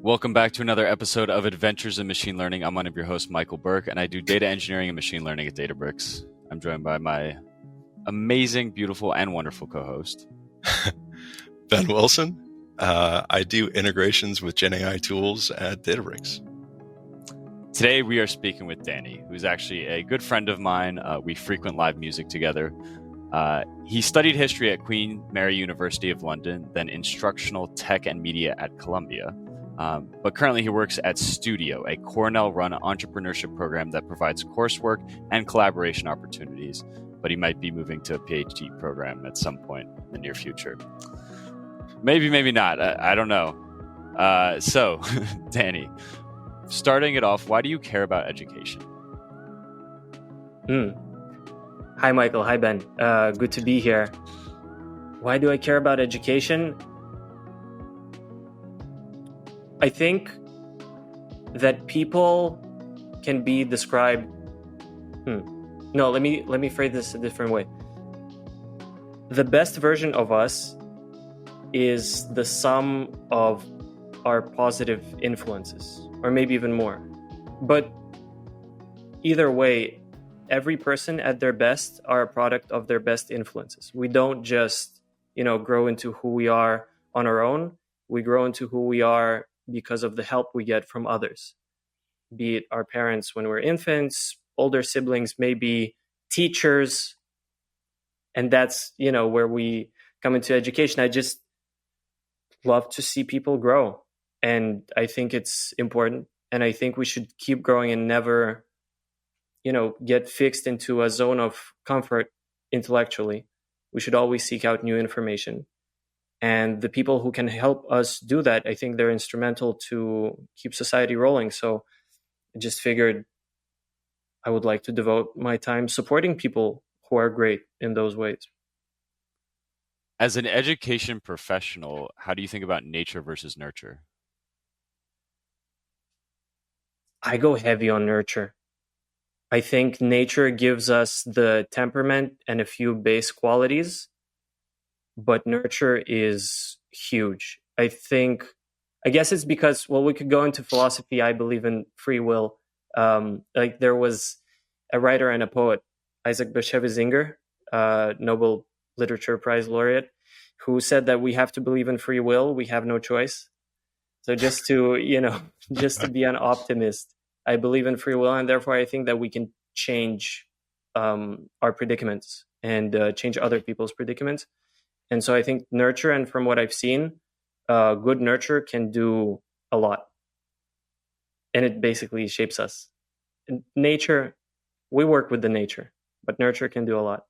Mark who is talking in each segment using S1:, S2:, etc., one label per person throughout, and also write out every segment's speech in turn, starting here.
S1: Welcome back to another episode of Adventures in Machine Learning. I'm one of your hosts, Michael Burke, and I do data engineering and machine learning at Databricks. I'm joined by my amazing, beautiful, and wonderful co-host,
S2: Ben Wilson. I do integrations with Gen AI tools at Databricks.
S1: Today we are speaking with Danny, who's actually a good friend of mine. We frequent live music together. He studied history at Queen Mary University of London, then instructional tech and media at Columbia. But currently he works at Studio, a Cornell-run entrepreneurship program that provides coursework and collaboration opportunities. But he might be moving to a PhD program at some point in the near future. Maybe, maybe not. I don't know. So, Danny, starting it off, why do you care about education?
S3: Hi, Michael. Hi, Ben. Good to be here. Why do I care about education? I think that people can be described. No, let me phrase this a different way. The best version of us is the sum of our positive influences, or maybe even more. But either way, every person at their best are a product of their best influences. We don't just, grow into who we are on our own. We grow into who we are because of the help we get from others, be it our parents when we're infants, older siblings, maybe teachers. And that's, where we come into education. I just love to see people grow. And I think it's important. And I think we should keep growing and never, get fixed into a zone of comfort intellectually. We should always seek out new information. And the people who can help us do that, I think they're instrumental to keep society rolling. So I just figured I would like to devote my time supporting people who are great in those ways.
S1: As an education professional, how do you think about nature versus nurture?
S3: I go heavy on nurture. I think nature gives us the temperament and a few base qualities, but nurture is huge. I guess it's because, we could go into philosophy. I believe in free will. There was a writer and a poet, Isaac Bashevis Singer, Nobel Literature Prize laureate, who said that we have to believe in free will. We have no choice. So just to be an optimist, I believe in free will, and therefore I think that we can change our predicaments and change other people's predicaments. And so I think nurture, and from what I've seen, good nurture can do a lot. And it basically shapes us. And nature, we work with the nature, but nurture can do a lot.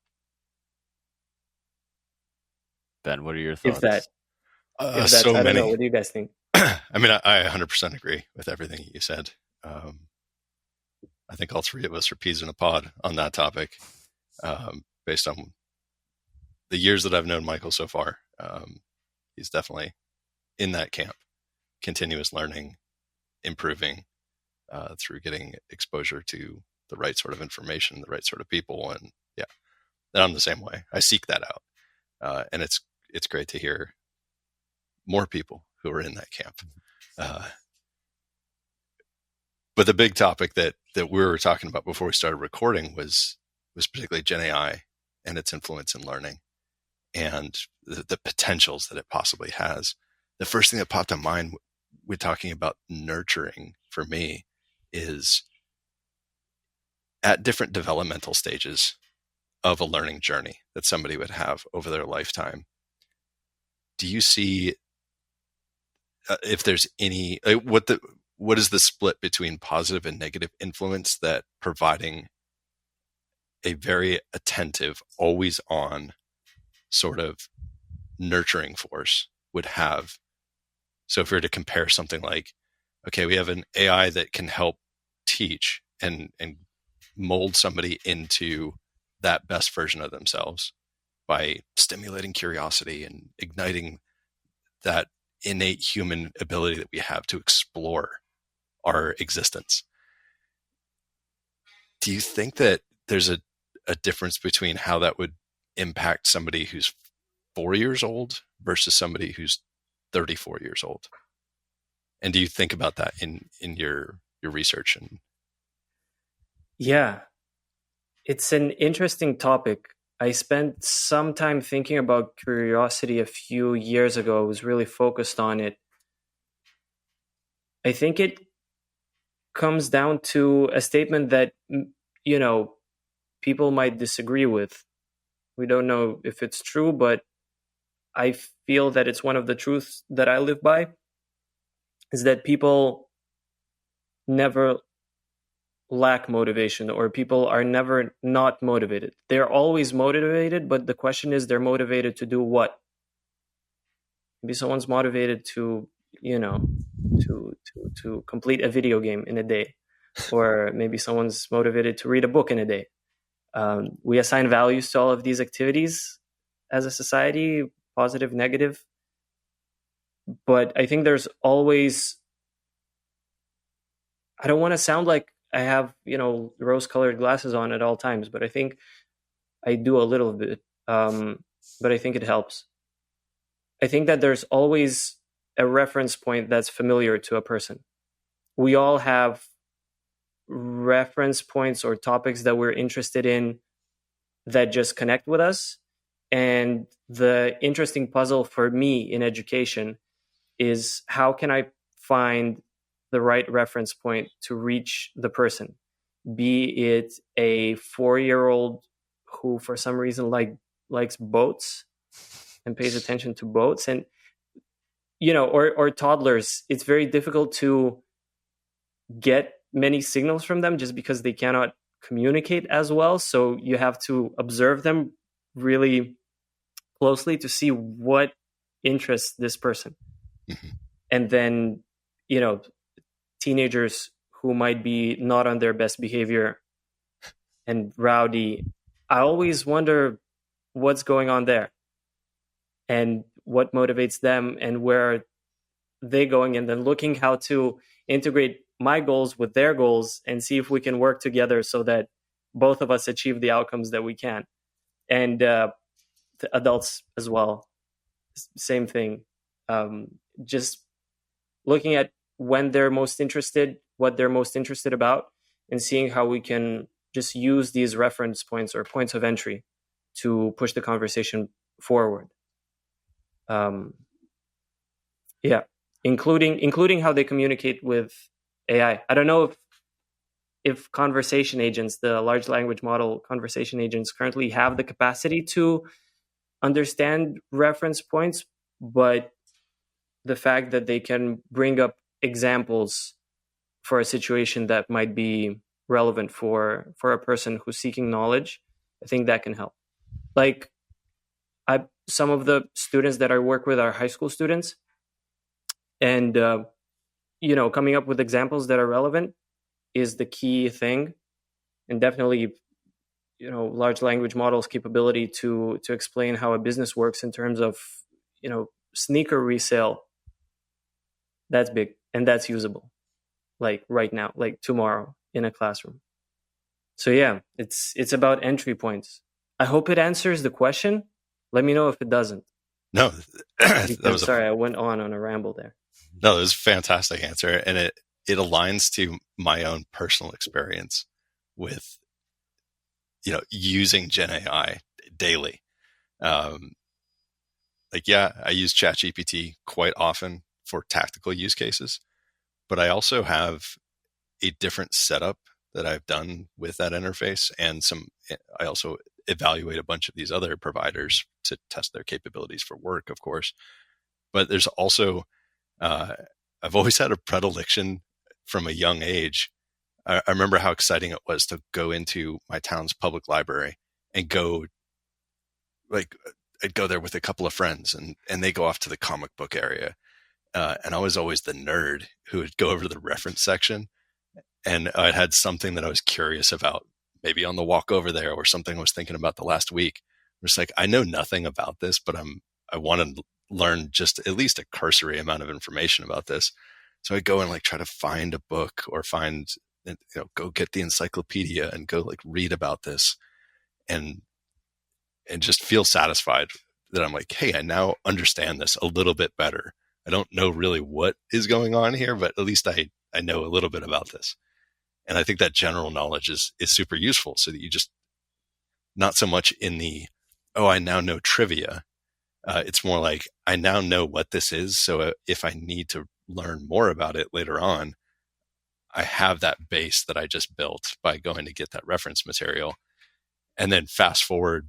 S1: Ben, what are your thoughts?
S3: I don't know. What do you guys think?
S2: I mean, I 100% agree with everything you said. I think all three of us are peas in a pod on that topic, based on the years that I've known Michael so far. He's definitely in that camp, continuous learning, improving through getting exposure to the right sort of information, the right sort of people. And I'm the same way. I seek that out. And it's great to hear more people who are in that camp. But the big topic that we were talking about before we started recording was particularly Gen AI and its influence in learning and the potentials that it possibly has. The first thing that popped in mind with talking about nurturing for me is at different developmental stages of a learning journey that somebody would have over their lifetime. Do you see if there's any, what is the split between positive and negative influence that providing a very attentive, always on sort of nurturing force would have? So if we were to compare something like, okay, we have an AI that can help teach and mold somebody into that best version of themselves by stimulating curiosity and igniting that innate human ability that we have to explore our existence. Do you think that there's a difference between how that would impact somebody who's 4 years old versus somebody who's 34 years old? And do you think about that in your research? And
S3: Yeah, it's an interesting topic. I spent some time thinking about curiosity a few years ago. I was really focused on it. I think it comes down to a statement that, you know, people might disagree with. We don't know if it's true, but I feel that it's one of the truths that I live by, is that people never lack motivation, or people are never not motivated. They're always motivated, but the question is, they're motivated to do what? Maybe someone's motivated to, you know, to complete a video game in a day, or maybe someone's motivated to read a book in a day. We assign values to all of these activities as a society, positive, negative. But I think there's always, I don't want to sound like I have, rose-colored glasses on at all times, but I think I do a little bit. But I think it helps. I think that there's always a reference point that's familiar to a person. We all have reference points or topics that we're interested in that just connect with us. And the interesting puzzle for me in education is, how can I find the right reference point to reach the person? Be it a 4-year-old who for some reason likes boats and pays attention to boats, and or toddlers. It's very difficult to get many signals from them just because they cannot communicate as well. So you have to observe them really closely to see what interests this person.
S2: mm-hmm.
S3: And then, teenagers who might be not on their best behavior and rowdy, I always wonder what's going on there and what motivates them and where are they going, and then looking how to integrate my goals with their goals and see if we can work together so that both of us achieve the outcomes that we can. And the adults as well, same thing. Just looking at when they're most interested, what they're most interested about, and seeing how we can just use these reference points or points of entry to push the conversation forward. Including how they communicate with AI. I don't know if conversation agents, the large language model conversation agents, currently have the capacity to understand reference points, but the fact that they can bring up examples for a situation that might be relevant for a person who's seeking knowledge, I think that can help. Like, some of the students that I work with are high school students, and coming up with examples that are relevant is the key thing. And definitely, large language models' capability to explain how a business works in terms of, sneaker resale, that's big and that's usable, like right now, like tomorrow in a classroom. So yeah, it's about entry points. I hope it answers the question. Let me know if it doesn't.
S2: No,
S3: sorry, I went on a ramble there.
S2: No, it was a fantastic answer, and it aligns to my own personal experience with using Gen AI daily. I use ChatGPT quite often for tactical use cases, but I also have a different setup that I've done with that interface, and I also evaluate a bunch of these other providers to test their capabilities for work, of course. But there's also, I've always had a predilection from a young age. I remember how exciting it was to go into my town's public library and I'd go there with a couple of friends, and they go off to the comic book area. And I was always the nerd who would go over to the reference section, and I had something that I was curious about, maybe on the walk over there, or something I was thinking about the last week. I'm just like, I know nothing about this, but I want to learn just at least a cursory amount of information about this. So I'd go and try to find a book, or go get the encyclopedia and go read about this, and just feel satisfied that I'm like, hey, I now understand this a little bit better. I don't know really what is going on here, but at least I know a little bit about this. And I think that general knowledge is super useful, so that you just, not so much in the, oh, I now know trivia. It's more like, I now know what this is. So if I need to learn more about it later on, I have that base that I just built by going to get that reference material. And then fast forward,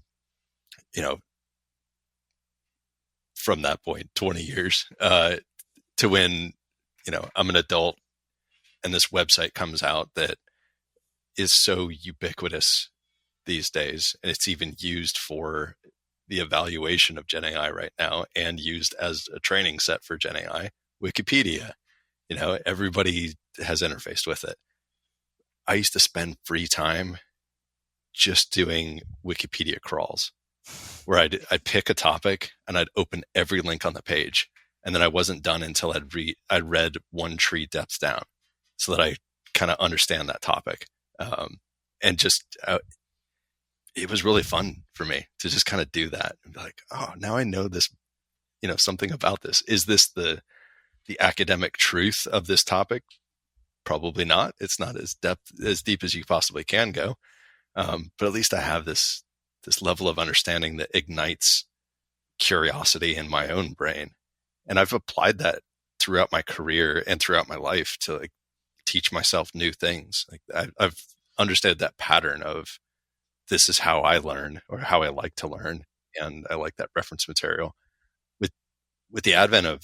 S2: from that point, 20 years, to when, I'm an adult and this website comes out that is so ubiquitous these days. And it's even used for the evaluation of Gen AI right now and used as a training set for Gen AI, Wikipedia. Everybody has interfaced with it. I used to spend free time just doing Wikipedia crawls, where I'd pick a topic and I'd open every link on the page. And then I wasn't done until I'd read one tree depth down, so that I kind of understand that topic. And just, it was really fun for me to just kind of do that and be like, oh, now I know this, something about this. Is this the academic truth of this topic? Probably not. It's not as deep as you possibly can go. But at least I have this level of understanding that ignites curiosity in my own brain. And I've applied that throughout my career and throughout my life to teach myself new things. I've understood that pattern of, this is how I learn, or how I like to learn. And I like that reference material. With the advent of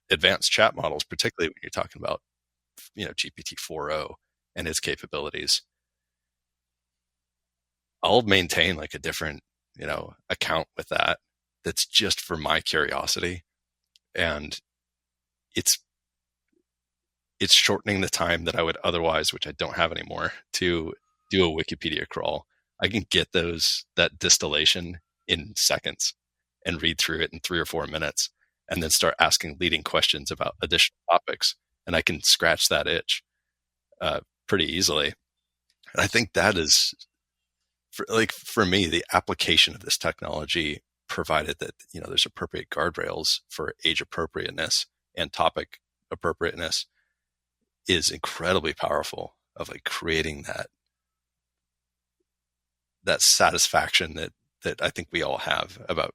S2: advanced chat models, particularly when you're talking about, GPT 4.0 and its capabilities, I'll maintain a different, account with that's just for my curiosity. And it's shortening the time that I would otherwise, which I don't have anymore, to do a Wikipedia crawl. I can get that distillation in seconds and read through it in 3 or 4 minutes, and then start asking leading questions about additional topics. And I can scratch that itch pretty easily. And I think that is, for me, the application of this technology, provided that, there's appropriate guardrails for age appropriateness and topic appropriateness, is incredibly powerful, of creating that satisfaction that I think we all have about,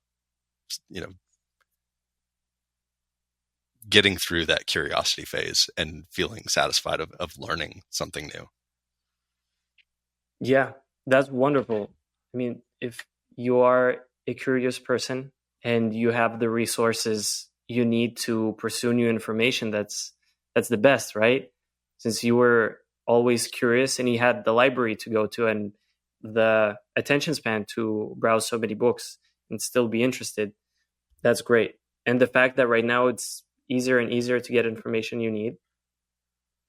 S2: getting through that curiosity phase and feeling satisfied of learning something new.
S3: Yeah, that's wonderful. I mean, if you are a curious person and you have the resources you need to pursue new information, that's the best, right? Since you were always curious and you had the library to go to and the attention span to browse so many books and still be interested, that's great. And the fact that right now it's easier and easier to get information you need,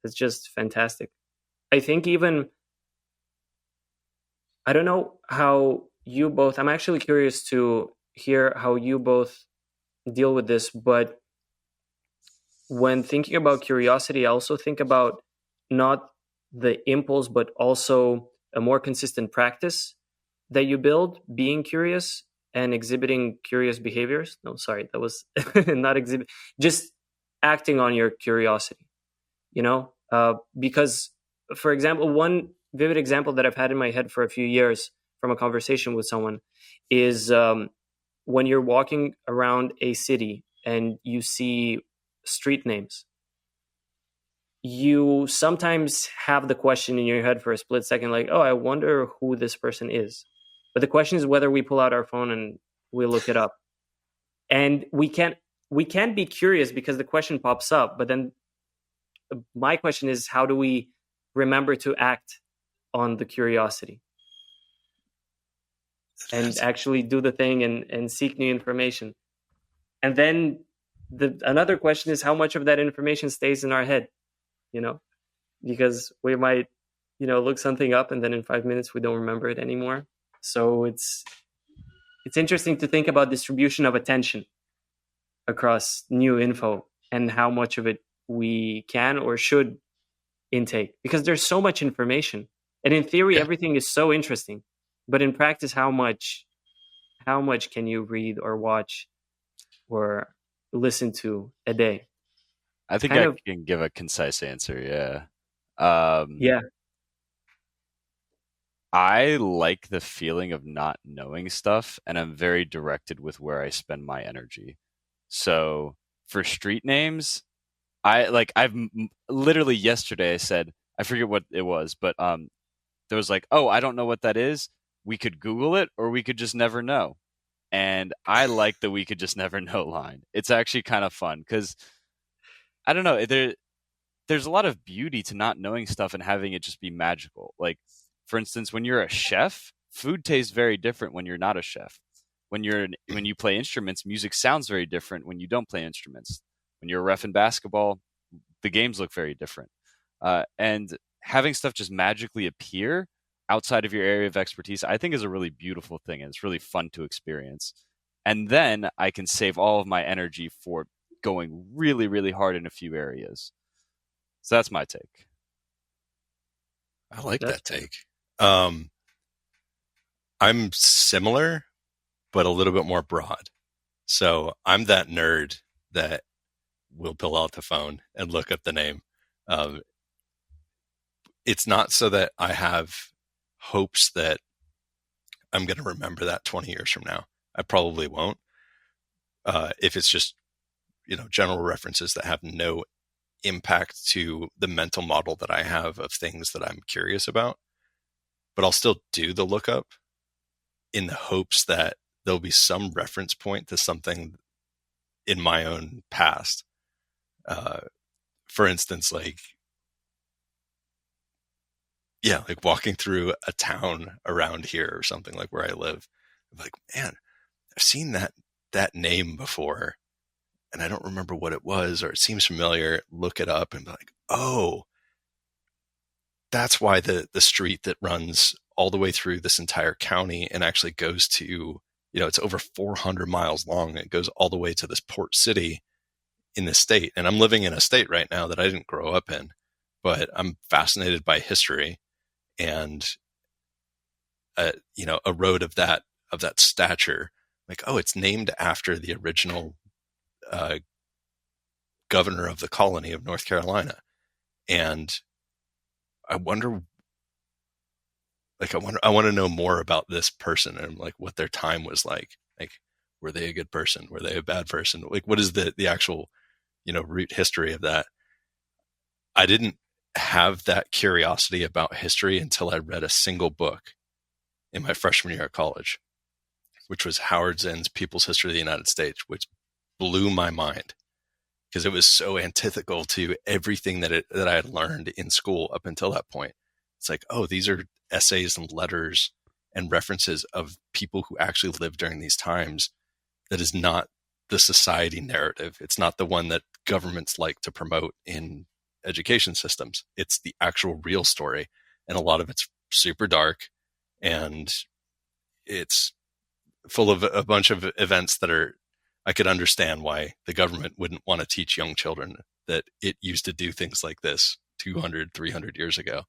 S3: it's just fantastic. I think even, I don't know how you both, I'm actually curious to hear how you both deal with this, but when thinking about curiosity, I also think about not the impulse, but also a more consistent practice that you build, being curious and exhibiting curious behaviors. No, sorry, that was not exhibit, just acting on your curiosity, because, for example, one vivid example that I've had in my head for a few years from a conversation with someone is when you're walking around a city and you see street names, you sometimes have the question in your head for a split second, like, oh, I wonder who this person is. But the question is whether we pull out our phone and we look it up. And we can't be curious because the question pops up. But then my question is, how do we remember to act on the curiosity and actually do the thing and seek new information? And then another question is, how much of that information stays in our head? Because we might, look something up and then in 5 minutes we don't remember it anymore. So it's interesting to think about distribution of attention across new info and how much of it we can or should intake, because there's so much information. And in theory, everything is so interesting, but in practice, how much can you read or watch or listen to a day?
S1: I think
S3: Kind
S1: I
S3: of,
S1: can give a concise answer. Yeah.
S3: yeah.
S1: I like the feeling of not knowing stuff, and I'm very directed with where I spend my energy. So for street names, literally yesterday I said, I forget what it was, but there was like, oh, I don't know what that is. We could Google it, or we could just never know. And I like the we could just never know line. It's actually kind of fun because I don't know. There's a lot of beauty to not knowing stuff and having it just be magical. Like, for instance, when you're a chef, food tastes very different when you're not a chef. When you play instruments, music sounds very different when you don't play instruments. When you're a ref in basketball, the games look very different. And having stuff just magically appear outside of your area of expertise, I think is a really beautiful thing, and it's really fun to experience. And then I can save all of my energy for going really, really hard in a few areas. So that's my take.
S2: I like
S3: That's
S2: that take. I'm similar, but a little bit more broad. So I'm that nerd that will pull out the phone and look up the name. It's not so that I have hopes that I'm going to remember that 20 years from now. I probably won't. If it's just, general references that have no impact to the mental model that I have of things that I'm curious about, but I'll still do the lookup in the hopes that there'll be some reference point to something in my own past. For instance, like walking through a town around here or something like where I live. I'm like, man, I've seen that name before and I don't remember what it was, or it seems familiar. Look it up and be like, oh, that's why the street that runs all the way through this entire county and actually goes to, it's over 400 miles long. It goes all the way to this port city in the state. And I'm living in a state right now that I didn't grow up in, but I'm fascinated by history, and a road of that stature, like, oh, it's named after the original governor of the colony of North Carolina. And I want to know more about this person and like what their time was like. Like, were they a good person? Were they a bad person? Like, what is the actual, root history of that? I didn't have that curiosity about history until I read a single book in my freshman year at college, which was Howard Zinn's People's History of the United States, which blew my mind because it was so antithetical to everything that I had learned in school up until that point. It's like, oh, these are essays and letters and references of people who actually lived during these times. That is not the society narrative. It's not the one that governments like to promote in education systems. It's the actual real story. And a lot of it's super dark, and it's full of a bunch of events that I could understand why the government wouldn't want to teach young children that it used to do things like this 200, 300 years ago.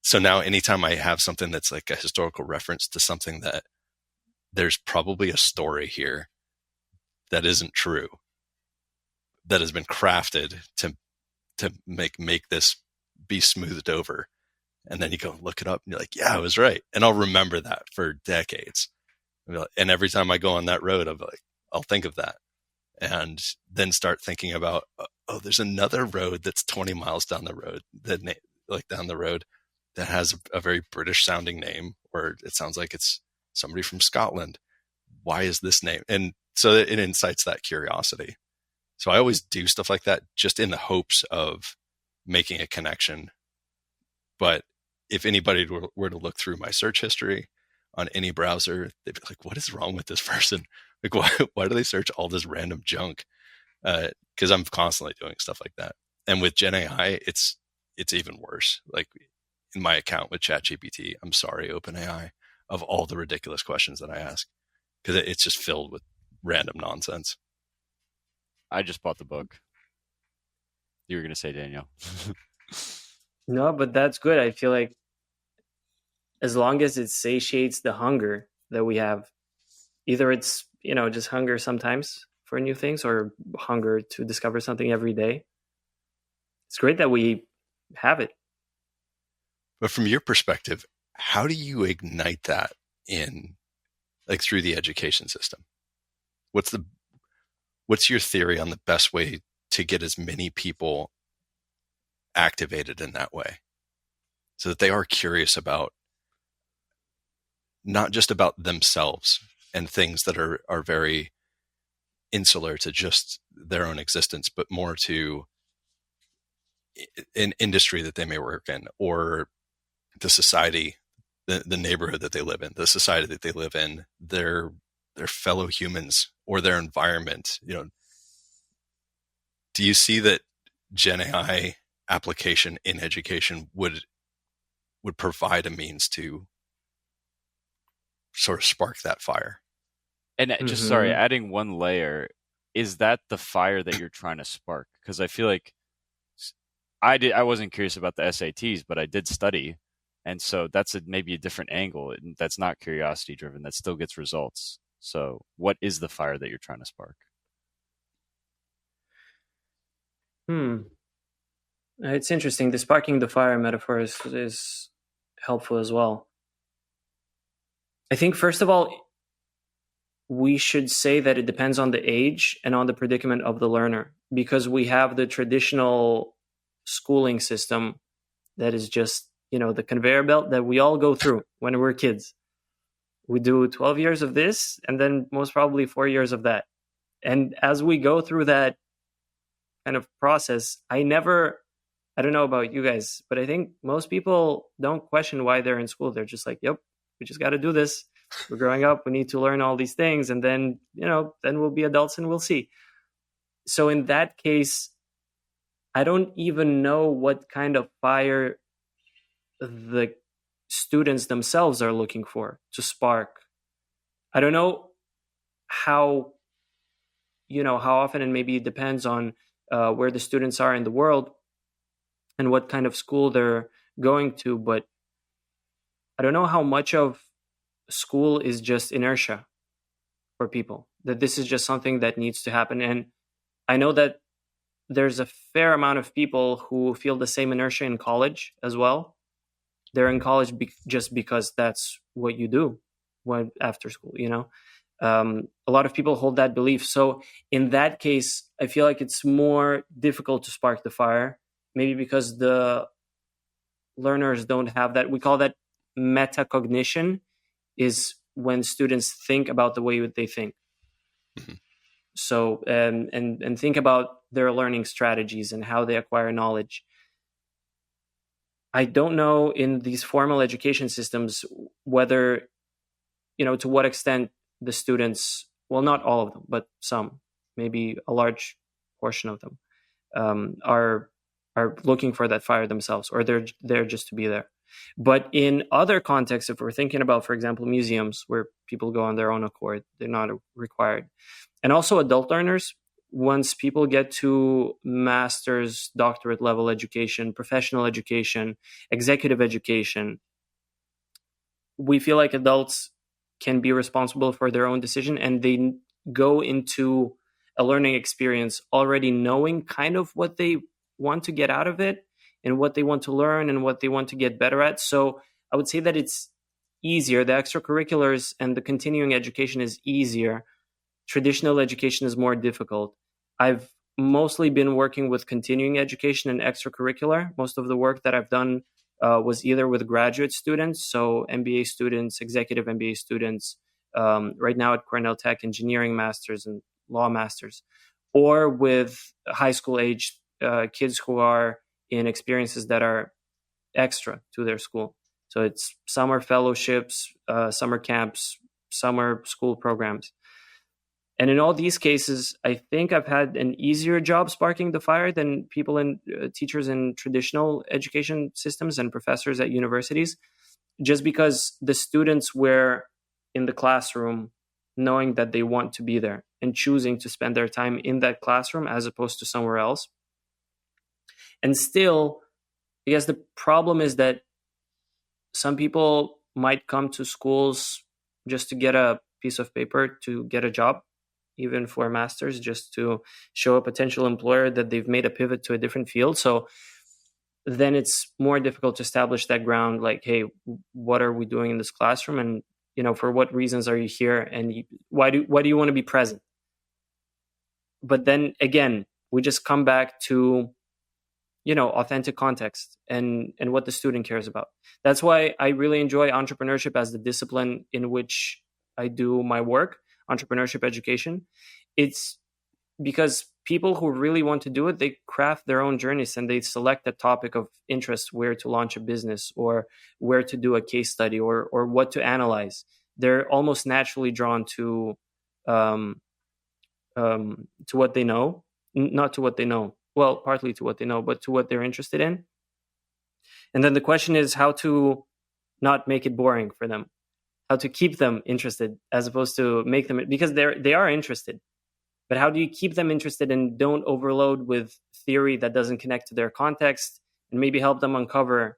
S2: So now anytime I have something that's like a historical reference to something that there's probably a story here that isn't true, that has been crafted to make this be smoothed over. And then you go look it up and you're like, yeah, I was right. And I'll remember that for decades. And every time I go on that road, I'll think of that, and then start thinking about, oh, there's another road that's 20 miles down the road that has a very British sounding name, or it sounds like it's somebody from Scotland. Why is this name? And so it incites that curiosity. So I always do stuff like that just in the hopes of making a connection. But if anybody were to look through my search history on any browser, they'd be like, what is wrong with this person? Like, why do they search all this random junk? Because I'm constantly doing stuff like that. And with Gen AI, it's even worse. Like in my account with ChatGPT, I'm sorry, OpenAI, of all the ridiculous questions that I ask, because it's just filled with random nonsense.
S1: I just bought the book. You were going to say, Daniel.
S3: No, but that's good. I feel like as long as it satiates the hunger that we have, either it's, just hunger sometimes, for new things or hunger to discover something every day. It's great that we have it.
S2: But from your perspective, how do you ignite that in, like, through the education system? What's your theory on the best way to get as many people activated in that way so that they are curious about, not just about themselves and things that are very insular to just their own existence, but more to an industry that they may work in, or the society, the neighborhood that they live in, the society that they live in, their fellow humans, or their environment. Do you see that Gen AI application in education would provide a means to sort of spark that fire?
S1: And just sorry, adding one layer, is that the fire that you're trying to spark? Because I feel like I wasn't curious about the SATs, but I did study. And so that's maybe a different angle. That's not curiosity driven. That still gets results. So what is the fire that you're trying to spark?
S3: It's interesting. The sparking the fire metaphor is helpful as well. I think, first of all, we should say that it depends on the age and on the predicament of the learner, because we have the traditional schooling system that is just, the conveyor belt that we all go through when we're kids. We do 12 years of this and then most probably 4 years of that. And as we go through that kind of process, I don't know about you guys, but I think most people don't question why they're in school. They're just like, yep, we just got to do this. We're growing up. We need to learn all these things. And then, then we'll be adults and we'll see. So in that case, I don't even know what kind of fire the students themselves are looking for to spark. I don't know how often, and maybe it depends on where the students are in the world and what kind of school they're going to, but I don't know how much of school is just inertia for people, that this is just something that needs to happen. And I know that there's a fair amount of people who feel the same inertia in college as well. They're in college just because that's what you do after school, A lot of people hold that belief. So in that case, I feel like it's more difficult to spark the fire, maybe because the learners don't have that. We call that metacognition, is when students think about the way they think. Mm-hmm. So, and think about their learning strategies and how they acquire knowledge. I don't know in these formal education systems whether, to what extent the students, well, not all of them, but some, maybe a large portion of them, are looking for that fire themselves, or they're there just to be there. But in other contexts, if we're thinking about, for example, museums where people go on their own accord, they're not required. And also adult learners, once people get to master's, doctorate level education, professional education, executive education, we feel like adults can be responsible for their own decision, and they go into a learning experience already knowing kind of what they want to get out of it and what they want to learn and what they want to get better at. So I would say that it's easier. The extracurriculars and the continuing education is easier. Traditional education is more difficult. I've mostly been working with continuing education and extracurricular. Most of the work that I've done was either with graduate students, so MBA students, executive MBA students, right now at Cornell Tech, engineering masters and law masters, or with high school age kids who are in experiences that are extra to their school. So it's summer fellowships, summer camps, summer school programs. And in all these cases, I think I've had an easier job sparking the fire than people in teachers in traditional education systems and professors at universities, just because the students were in the classroom knowing that they want to be there and choosing to spend their time in that classroom as opposed to somewhere else. And still, I guess the problem is that some people might come to schools just to get a piece of paper to get a job. even for a master's, just to show a potential employer that they've made a pivot to a different field. So then it's more difficult to establish that ground, like, hey, what are we doing in this classroom? And, for what reasons are you here? And why do you want to be present? But then again, we just come back to, authentic context and what the student cares about. That's why I really enjoy entrepreneurship as the discipline in which I do my work, entrepreneurship education. It's because people who really want to do it, they craft their own journeys and they select a topic of interest, where to launch a business or where to do a case study or what to analyze. They're almost naturally drawn to what they know, not to what they know. Well, partly to what they know, but to what they're interested in. And then the question is how to not make it boring for them, how to keep them interested as opposed to make them, because they are interested. But how do you keep them interested and don't overload with theory that doesn't connect to their context, and maybe help them uncover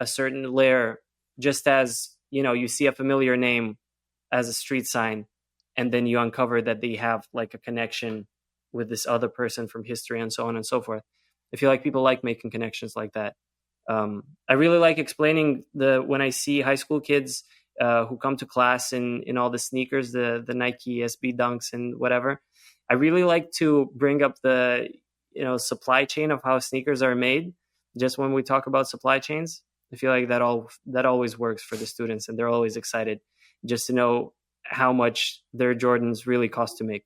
S3: a certain layer, just as, you see a familiar name as a street sign, and then you uncover that they have like a connection with this other person from history and so on and so forth. I feel like people like making connections like that. I really like explaining when I see high school kids who come to class in all the sneakers, the Nike SB Dunks and whatever. I really like to bring up the supply chain of how sneakers are made. Just when we talk about supply chains, I feel like that always works for the students, and they're always excited just to know how much their Jordans really cost to make.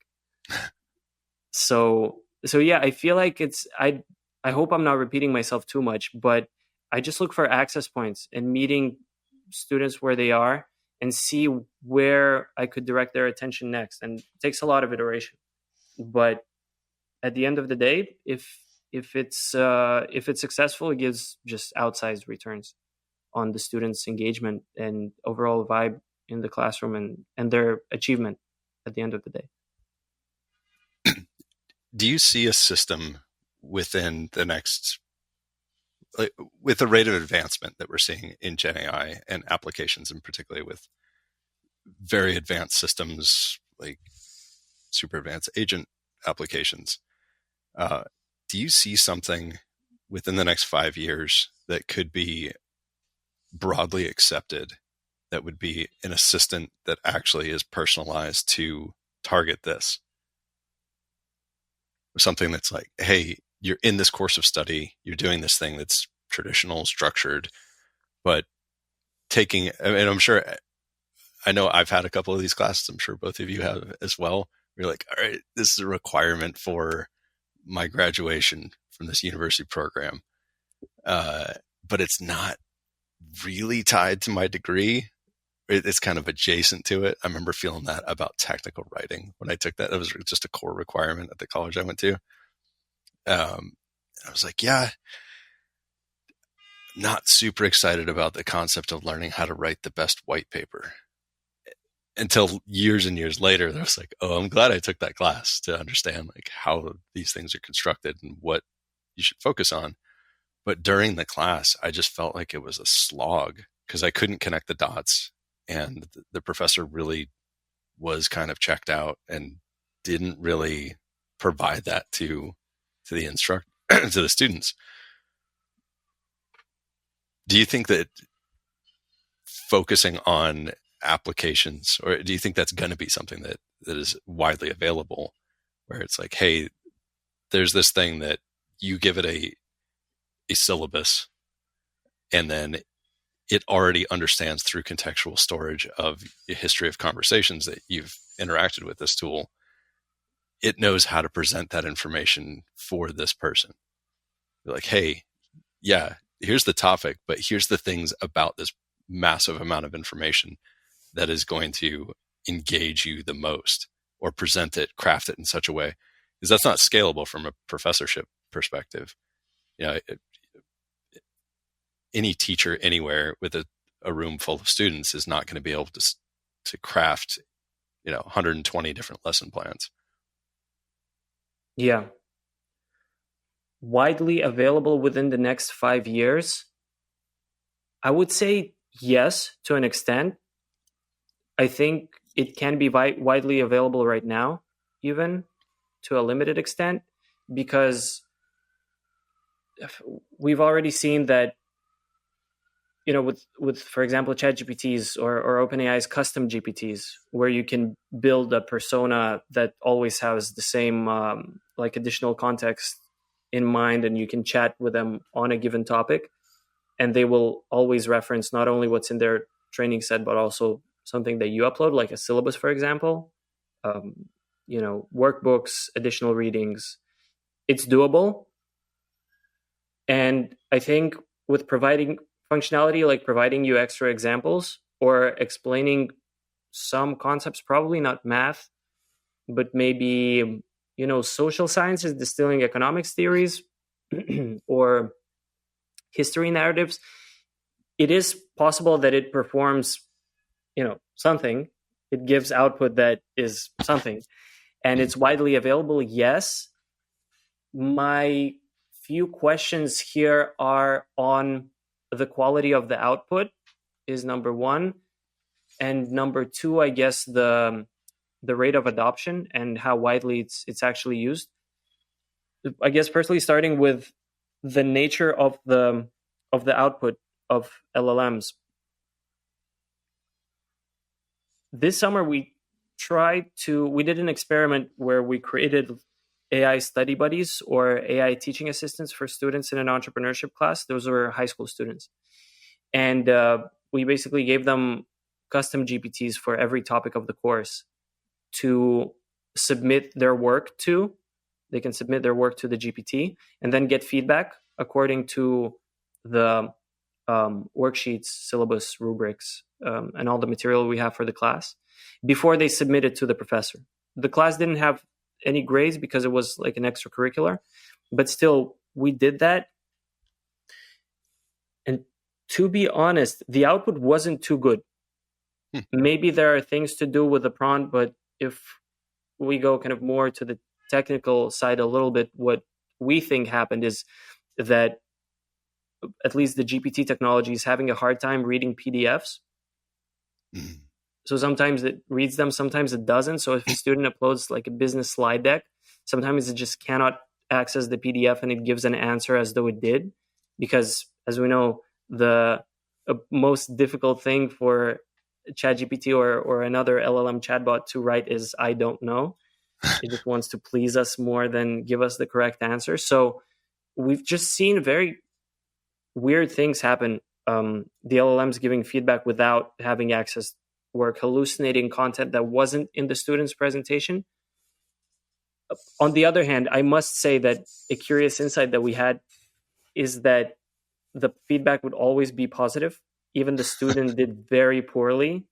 S3: So yeah, I feel like I hope I'm not repeating myself too much, but I just look for access points and meeting students where they are and see where I could direct their attention next. And it takes a lot of iteration. But at the end of the day, if it's successful, it gives just outsized returns on the students' engagement and overall vibe in the classroom and their achievement at the end of the day.
S2: Do you see a system within the next, with the rate of advancement that we're seeing in Gen AI and applications, and particularly with very advanced systems like super advanced agent applications, do you see something within the next 5 years that could be broadly accepted, that would be an assistant that actually is personalized to target this? Something that's like, hey, you're in this course of study, you're doing this thing that's traditional, structured, but taking, and I'm sure, I know I've had a couple of these classes, I'm sure both of you have as well. You're like, all right, this is a requirement for my graduation from this university program. But it's not really tied to my degree. It's kind of adjacent to it. I remember feeling that about technical writing when I took that. It was just a core requirement at the college I went to. I was like, yeah, not super excited about the concept of learning how to write the best white paper. Until years and years later, I was like, oh, I'm glad I took that class to understand like how these things are constructed and what you should focus on. But during the class, I just felt like it was a slog because I couldn't connect the dots. And the professor really was kind of checked out and didn't really provide that to the to the students. Do you think that focusing on applications, or do you think that's going to be something that is widely available, where it's like, hey, there's this thing that you give it a syllabus, and then it already understands through contextual storage of the history of conversations that you've interacted with this tool, it knows how to present that information for this person. You're like, hey, yeah, here's the topic, but here's the things about this massive amount of information that is going to engage you the most, or present it, craft it in such a way, because that's not scalable from a professorship perspective. Any teacher anywhere with a room full of students is not going to be able to craft, 120 different lesson plans.
S3: Yeah. Widely available within the next 5 years? I would say yes, to an extent. I think it can be widely available right now. even to a limited extent, because we've already seen that, with for example, ChatGPTs or OpenAI's custom GPTs, where you can build a persona that always has the same like additional context in mind, and you can chat with them on a given topic, and they will always reference not only what's in their training set, but also something that you upload, like a syllabus, for example, workbooks, additional readings. It's doable. And I think with providing functionality, like providing you extra examples or explaining some concepts, probably not math, but maybe, social sciences, distilling economics theories or history narratives, it is possible that it performs, something. It gives output that is something, and it's widely available. Yes. My few questions here are on the quality of the output is number one, and number two, I guess the rate of adoption and how widely it's actually used. I guess personally, starting with the nature of the output of LLMs. This summer we did an experiment where we created AI study buddies or AI teaching assistants for students in an entrepreneurship class. Those were high school students. And we basically gave them custom GPTs for every topic of the course to submit their work to. They can submit their work to the GPT and then get feedback according to the worksheets, syllabus, rubrics, and all the material we have for the class before they submit it to the professor. The class didn't have any grades because it was like an extracurricular, but still we did that. And to be honest, the output wasn't too good. Maybe there are things to do with the prompt, but if we go kind of more to the technical side a little bit, what we think happened is that at least the GPT technology is having a hard time reading PDFs. So sometimes it reads them, sometimes it doesn't. So if a student uploads like a business slide deck, sometimes it just cannot access the PDF and it gives an answer as though it did. Because as we know, the most difficult thing for ChatGPT or another LLM chatbot to write is "I don't know." It just wants to please us more than give us the correct answer. So we've just seen very weird things happen. The LLMs giving feedback without having access work, hallucinating content that wasn't in the student's presentation. On the other hand, I must say that a curious insight that we had is that the feedback would always be positive. Even the student did very poorly,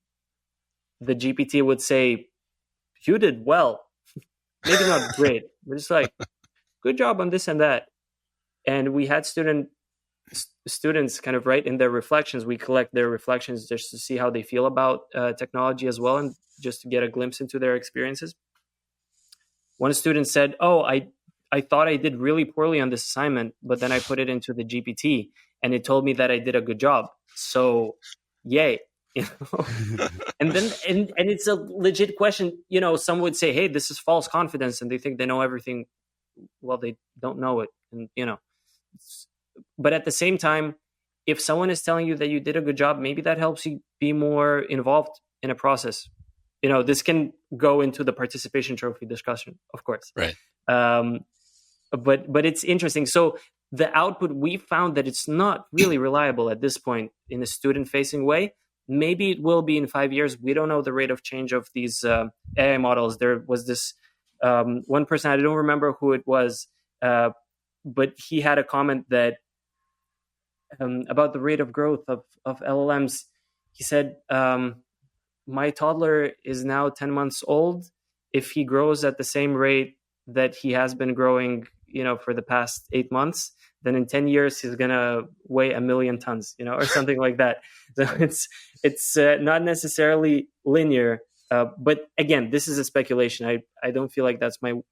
S3: the GPT would say, "You did well." Maybe not great, but it's like, "Good job on this and that." And we had students kind of write in their reflections. We collect their reflections just to see how they feel about technology as well, and just to get a glimpse into their experiences. One student said, "Oh, I thought I did really poorly on this assignment, but then I put it into the GPT and it told me that I did a good job. So yay." And then and it's a legit question. Some would say, "Hey, this is false confidence," and they think they know everything. Well, they don't know it. And but at the same time, if someone is telling you that you did a good job, maybe that helps you be more involved in a process. This can go into the participation trophy discussion, of course.
S2: Right.
S3: But it's interesting. So the output, we found that it's not really reliable at this point in a student-facing way. Maybe it will be in 5 years. We don't know the rate of change of these AI models. There was this one person, I don't remember who it was, but he had a comment that about the rate of growth of LLMs. He said, "My toddler is now 10 months old. If he grows at the same rate that he has been growing, for the past 8 months, then in 10 years he's gonna weigh 1,000,000 tons, or something like that." So it's not necessarily linear, but again, this is a speculation. I don't feel like that's my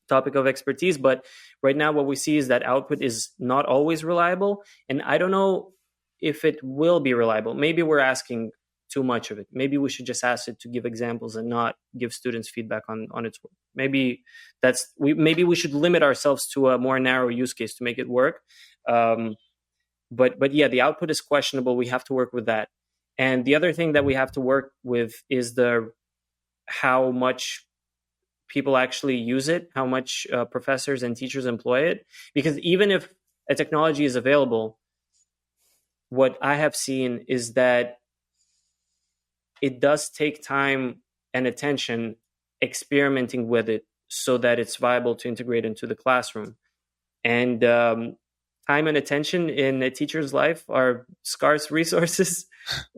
S3: topic of expertise, but right now what we see is that output is not always reliable, and I don't know if it will be reliable. Maybe we're asking too much of it. Maybe we should just ask it to give examples and not give students feedback on its work. Maybe we should limit ourselves to a more narrow use case to make it work. But yeah, the output is questionable. We have to work with that. And the other thing that we have to work with is how much people actually use it, how much professors and teachers employ it. Because even if a technology is available, what I have seen is that it does take time and attention experimenting with it so that it's viable to integrate into the classroom. And time and attention in a teacher's life are scarce resources,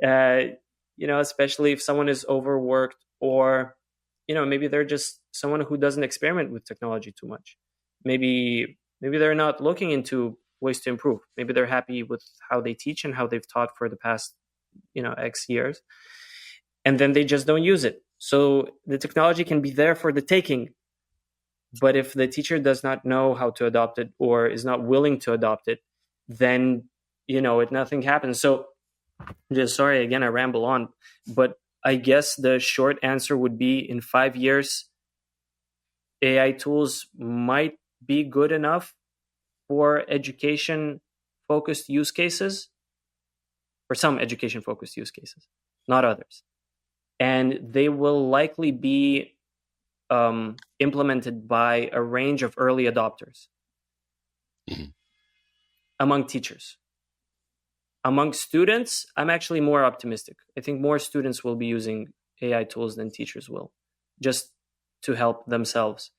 S3: especially if someone is overworked, or, maybe they're just someone who doesn't experiment with technology too much. Maybe they're not looking into ways to improve. Maybe they're happy with how they teach and how they've taught for the past, X years. And then they just don't use it. So the technology can be there for the taking. But if the teacher does not know how to adopt it or is not willing to adopt it, then, nothing happens. So just sorry, again, I ramble on, but I guess the short answer would be in 5 years, AI tools might be good enough for education-focused use cases, for some education-focused use cases, not others. And they will likely be implemented by a range of early adopters among teachers. Among students, I'm actually more optimistic. I think more students will be using AI tools than teachers will, just to help themselves.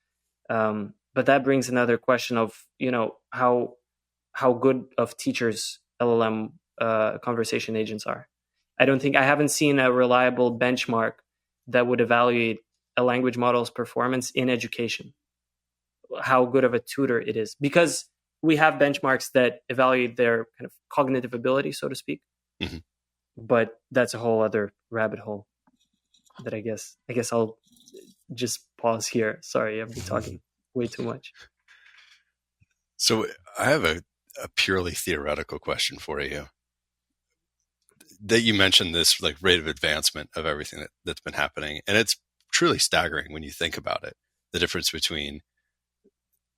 S3: But that brings another question of, how good of teachers LLM conversation agents are. I haven't seen a reliable benchmark that would evaluate a language model's performance in education, how good of a tutor it is, because we have benchmarks that evaluate their kind of cognitive ability, so to speak. Mm-hmm. But that's a whole other rabbit hole that I guess I'll just pause here. Sorry, I've been talking way too much.
S2: So I have a purely theoretical question for you. That you mentioned this like rate of advancement of everything that's been happening. And it's truly staggering when you think about it, the difference between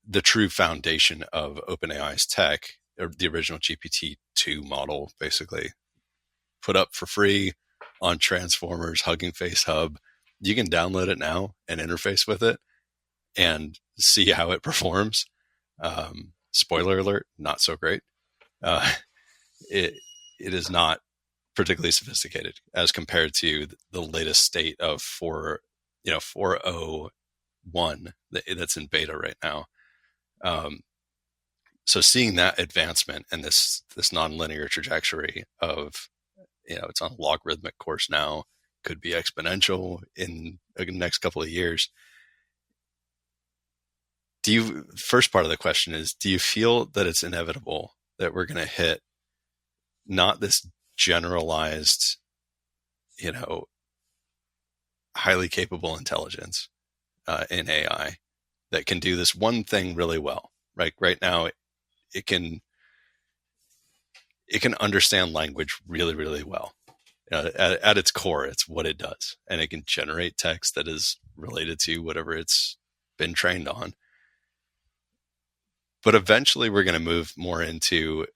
S2: the true foundation of OpenAI's tech, or the original GPT-2 model, basically put up for free on Transformers, Hugging Face Hub. You can download it now and interface with it and see how it performs. Spoiler alert, not so great. It is not particularly sophisticated as compared to the latest state of 4.01 that's in beta right now. So seeing that advancement and this nonlinear trajectory of, it's on a logarithmic course now, could be exponential in the next couple of years. First part of the question is, do you feel that it's inevitable that we're going to hit not this generalized, highly capable intelligence in AI that can do this one thing really well, right? Right now, it can understand language really, really well. At its core, it's what it does, and it can generate text that is related to whatever it's been trained on. But eventually, we're going to move more into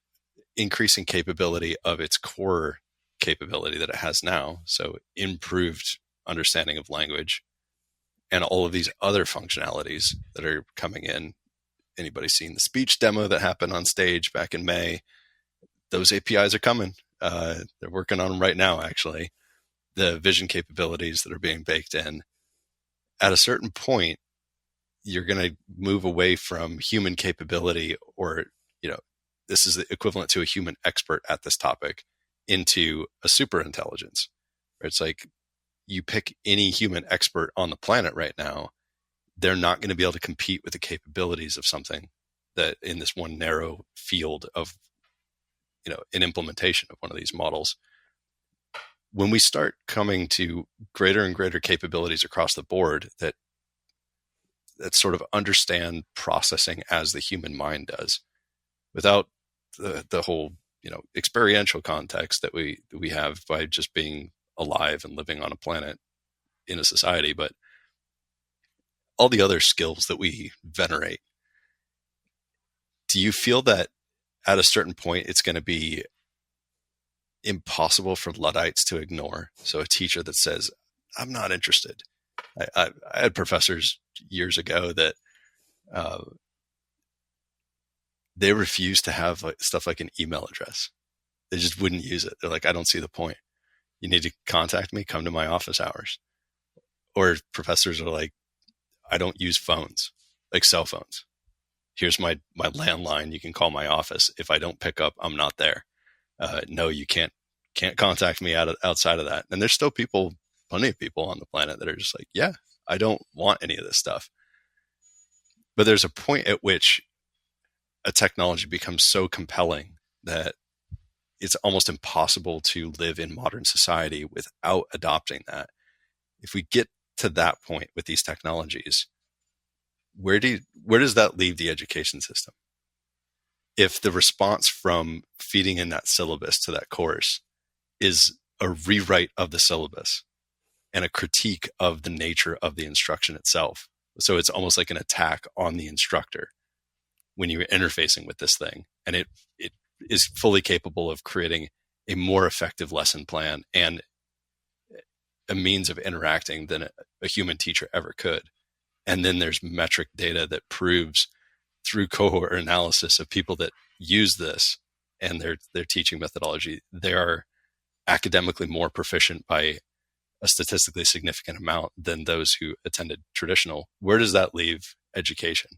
S2: increasing capability of its core capability that it has now. So improved understanding of language and all of these other functionalities that are coming in. Anybody seen the speech demo that happened on stage back in May? Those APIs are coming. They're working on them right now, actually. The vision capabilities that are being baked in. At a certain point, you're going to move away from human capability, or, this is the equivalent to a human expert at this topic, into a super intelligence. It's like you pick any human expert on the planet right now, they're not going to be able to compete with the capabilities of something that in this one narrow field of, an implementation of one of these models. When we start coming to greater and greater capabilities across the board that sort of understand processing as the human mind does, without the whole, experiential context that we have by just being alive and living on a planet in a society, but all the other skills that we venerate. Do you feel that at a certain point it's going to be impossible for Luddites to ignore? So a teacher that says, I'm not interested. I had professors years ago that they refused to have stuff like an email address. They just wouldn't use it. They're like, I don't see the point. You need to contact me, come to my office hours. Or professors are like, I don't use phones, like cell phones. Here's my landline. You can call my office. If I don't pick up, I'm not there. No, you can't contact me outside of that. And there's still plenty of people on the planet that are just like, yeah, I don't want any of this stuff. But there's a point at which a technology becomes so compelling that it's almost impossible to live in modern society without adopting that. If we get to that point with these technologies, where does that leave the education system? If the response from feeding in that syllabus to that course is a rewrite of the syllabus and a critique of the nature of the instruction itself. So it's almost like an attack on the instructor when you're interfacing with this thing. And it is fully capable of creating a more effective lesson plan and a means of interacting than a human teacher ever could. And then there's metric data that proves through cohort analysis of people that use this and their teaching methodology, they are academically more proficient by a statistically significant amount than those who attended traditional. Where does that leave education?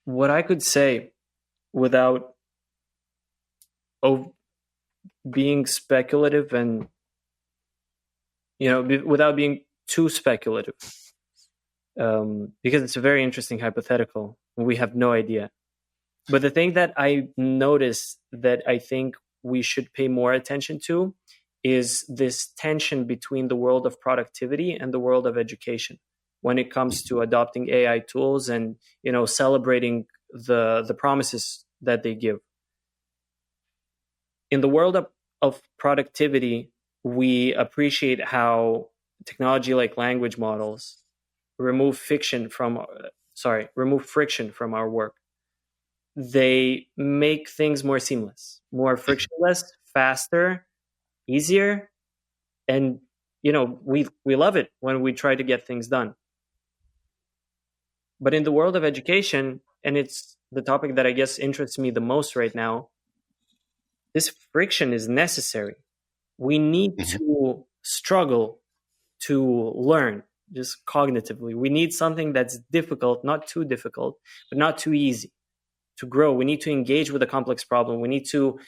S3: What I could say without being speculative and, without being too speculative, because it's a very interesting hypothetical. We have no idea. But the thing that I noticed that I think we should pay more attention to is this tension between the world of productivity and the world of education when it comes to adopting AI tools and, celebrating the promises that they give. In the world of productivity, we appreciate how technology like language models remove friction from our work. They make things more seamless, more frictionless, faster, easier, and we love it when we try to get things done. But in the world of education, and it's the topic that I guess interests me the most right now, this friction is necessary. We need to struggle to learn, just cognitively. We need something that's difficult, not too difficult, but not too easy. To grow, we need to engage with a complex problem. We need to,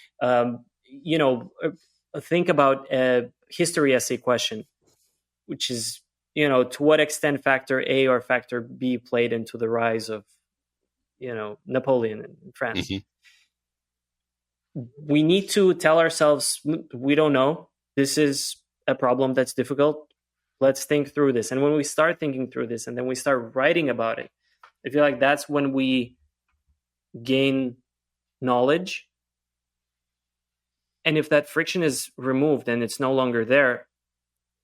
S3: think about a history essay question, which is, to what extent factor A or factor B played into the rise of, Napoleon in France. We need to tell ourselves, we don't know. This is a problem that's difficult. Let's think through this. And when we start thinking through this and then we start writing about it, I feel like that's when we gain knowledge. And if that friction is removed and it's no longer there,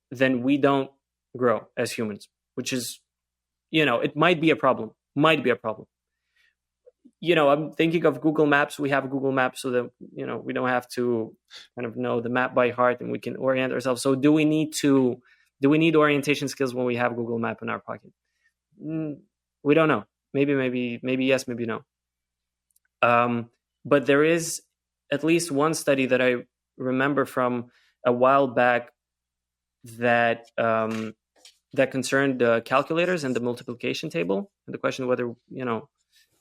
S3: then we don't grow as humans, which is, it might be a problem. I'm thinking of Google Maps. We have Google Maps so that, we don't have to kind of know the map by heart and we can orient ourselves. So do we need orientation skills when we have Google Map in our pocket? We don't know. Maybe yes, maybe no. But there is at least one study that I remember from a while back that concerned calculators and the multiplication table, and the question whether,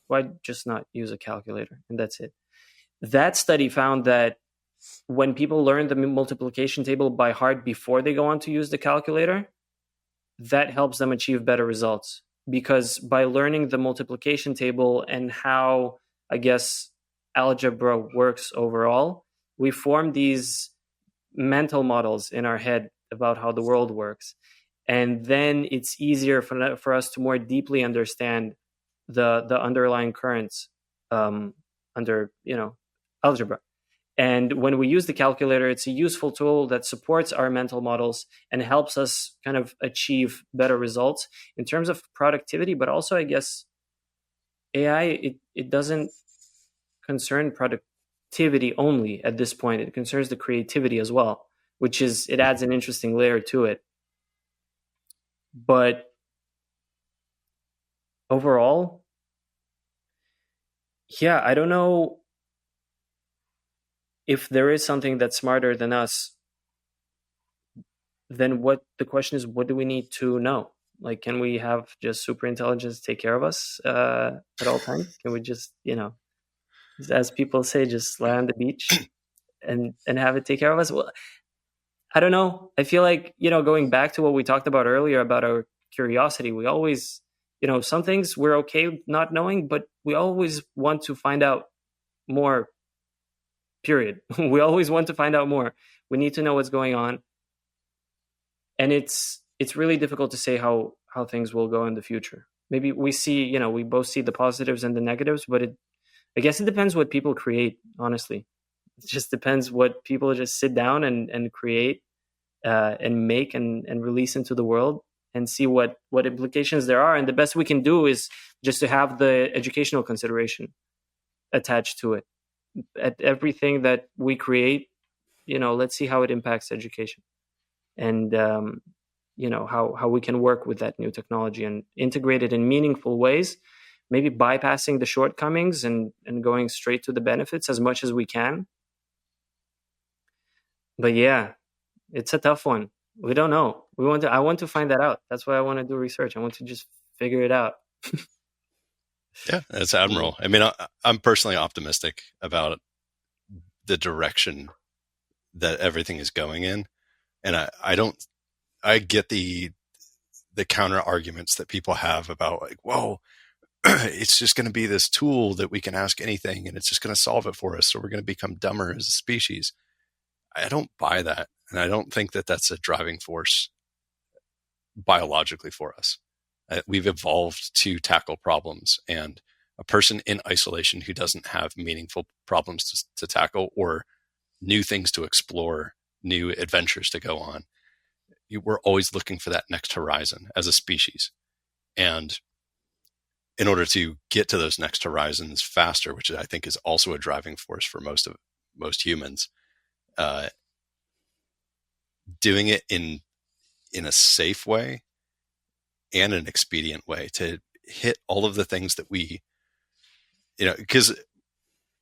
S3: why just not use a calculator and that's it. That study found that when people learn the multiplication table by heart before they go on to use the calculator, that helps them achieve better results, because by learning the multiplication table and how, I guess, algebra works overall, we form these mental models in our head about how the world works. And then it's easier for us to more deeply understand the underlying currents under, algebra. And when we use the calculator, it's a useful tool that supports our mental models and helps us kind of achieve better results in terms of productivity. But also, I guess, AI, it doesn't concern productivity only at this point. It concerns the creativity as well, which is, it adds an interesting layer to it. But overall, yeah, I don't know if there is something that's smarter than us. Then what the question is, what do we need to know? Like, can we have just super intelligence take care of us at all times? Can we just, as people say, just lie on the beach and have it take care of us? Well, I don't know. I feel like, going back to what we talked about earlier about our curiosity, we always, some things we're okay not knowing, but we always want to find out more, period. We always want to find out more. We need to know what's going on. And it's really difficult to say how things will go in the future. Maybe we see, we both see the positives and the negatives, but I guess it depends what people create, honestly. It just depends what people just sit down and create and make and release into the world and see what implications there are. And the best we can do is just to have the educational consideration attached to it. At everything that we create, let's see how it impacts education. And, how we can work with that new technology and integrate it in meaningful ways, maybe bypassing the shortcomings and going straight to the benefits as much as we can. But yeah, it's a tough one. We don't know. I want to find that out. That's why I want to do research. I want to just figure it out.
S2: Yeah, that's admirable. I mean, I'm personally optimistic about the direction that everything is going in. And I get the counter arguments that people have about like, whoa, it's just going to be this tool that we can ask anything and it's just going to solve it for us. So we're going to become dumber as a species. I don't buy that. And I don't think that that's a driving force biologically for us. We've evolved to tackle problems, and a person in isolation who doesn't have meaningful problems to tackle or new things to explore, new adventures to go on, we're always looking for that next horizon as a species. And in order to get to those next horizons faster, which I think is also a driving force for most humans, doing it in a safe way and an expedient way to hit all of the things that we, because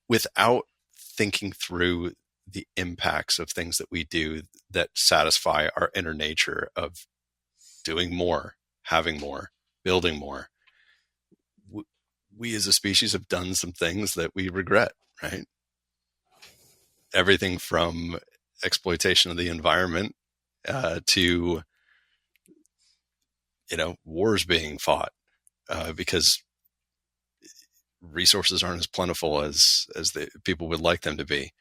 S2: without thinking through the impacts of things that we do that satisfy our inner nature of doing more, having more, building more, we as a species have done some things that we regret, right? Everything from exploitation of the environment to, wars being fought because resources aren't as plentiful as the people would like them to be.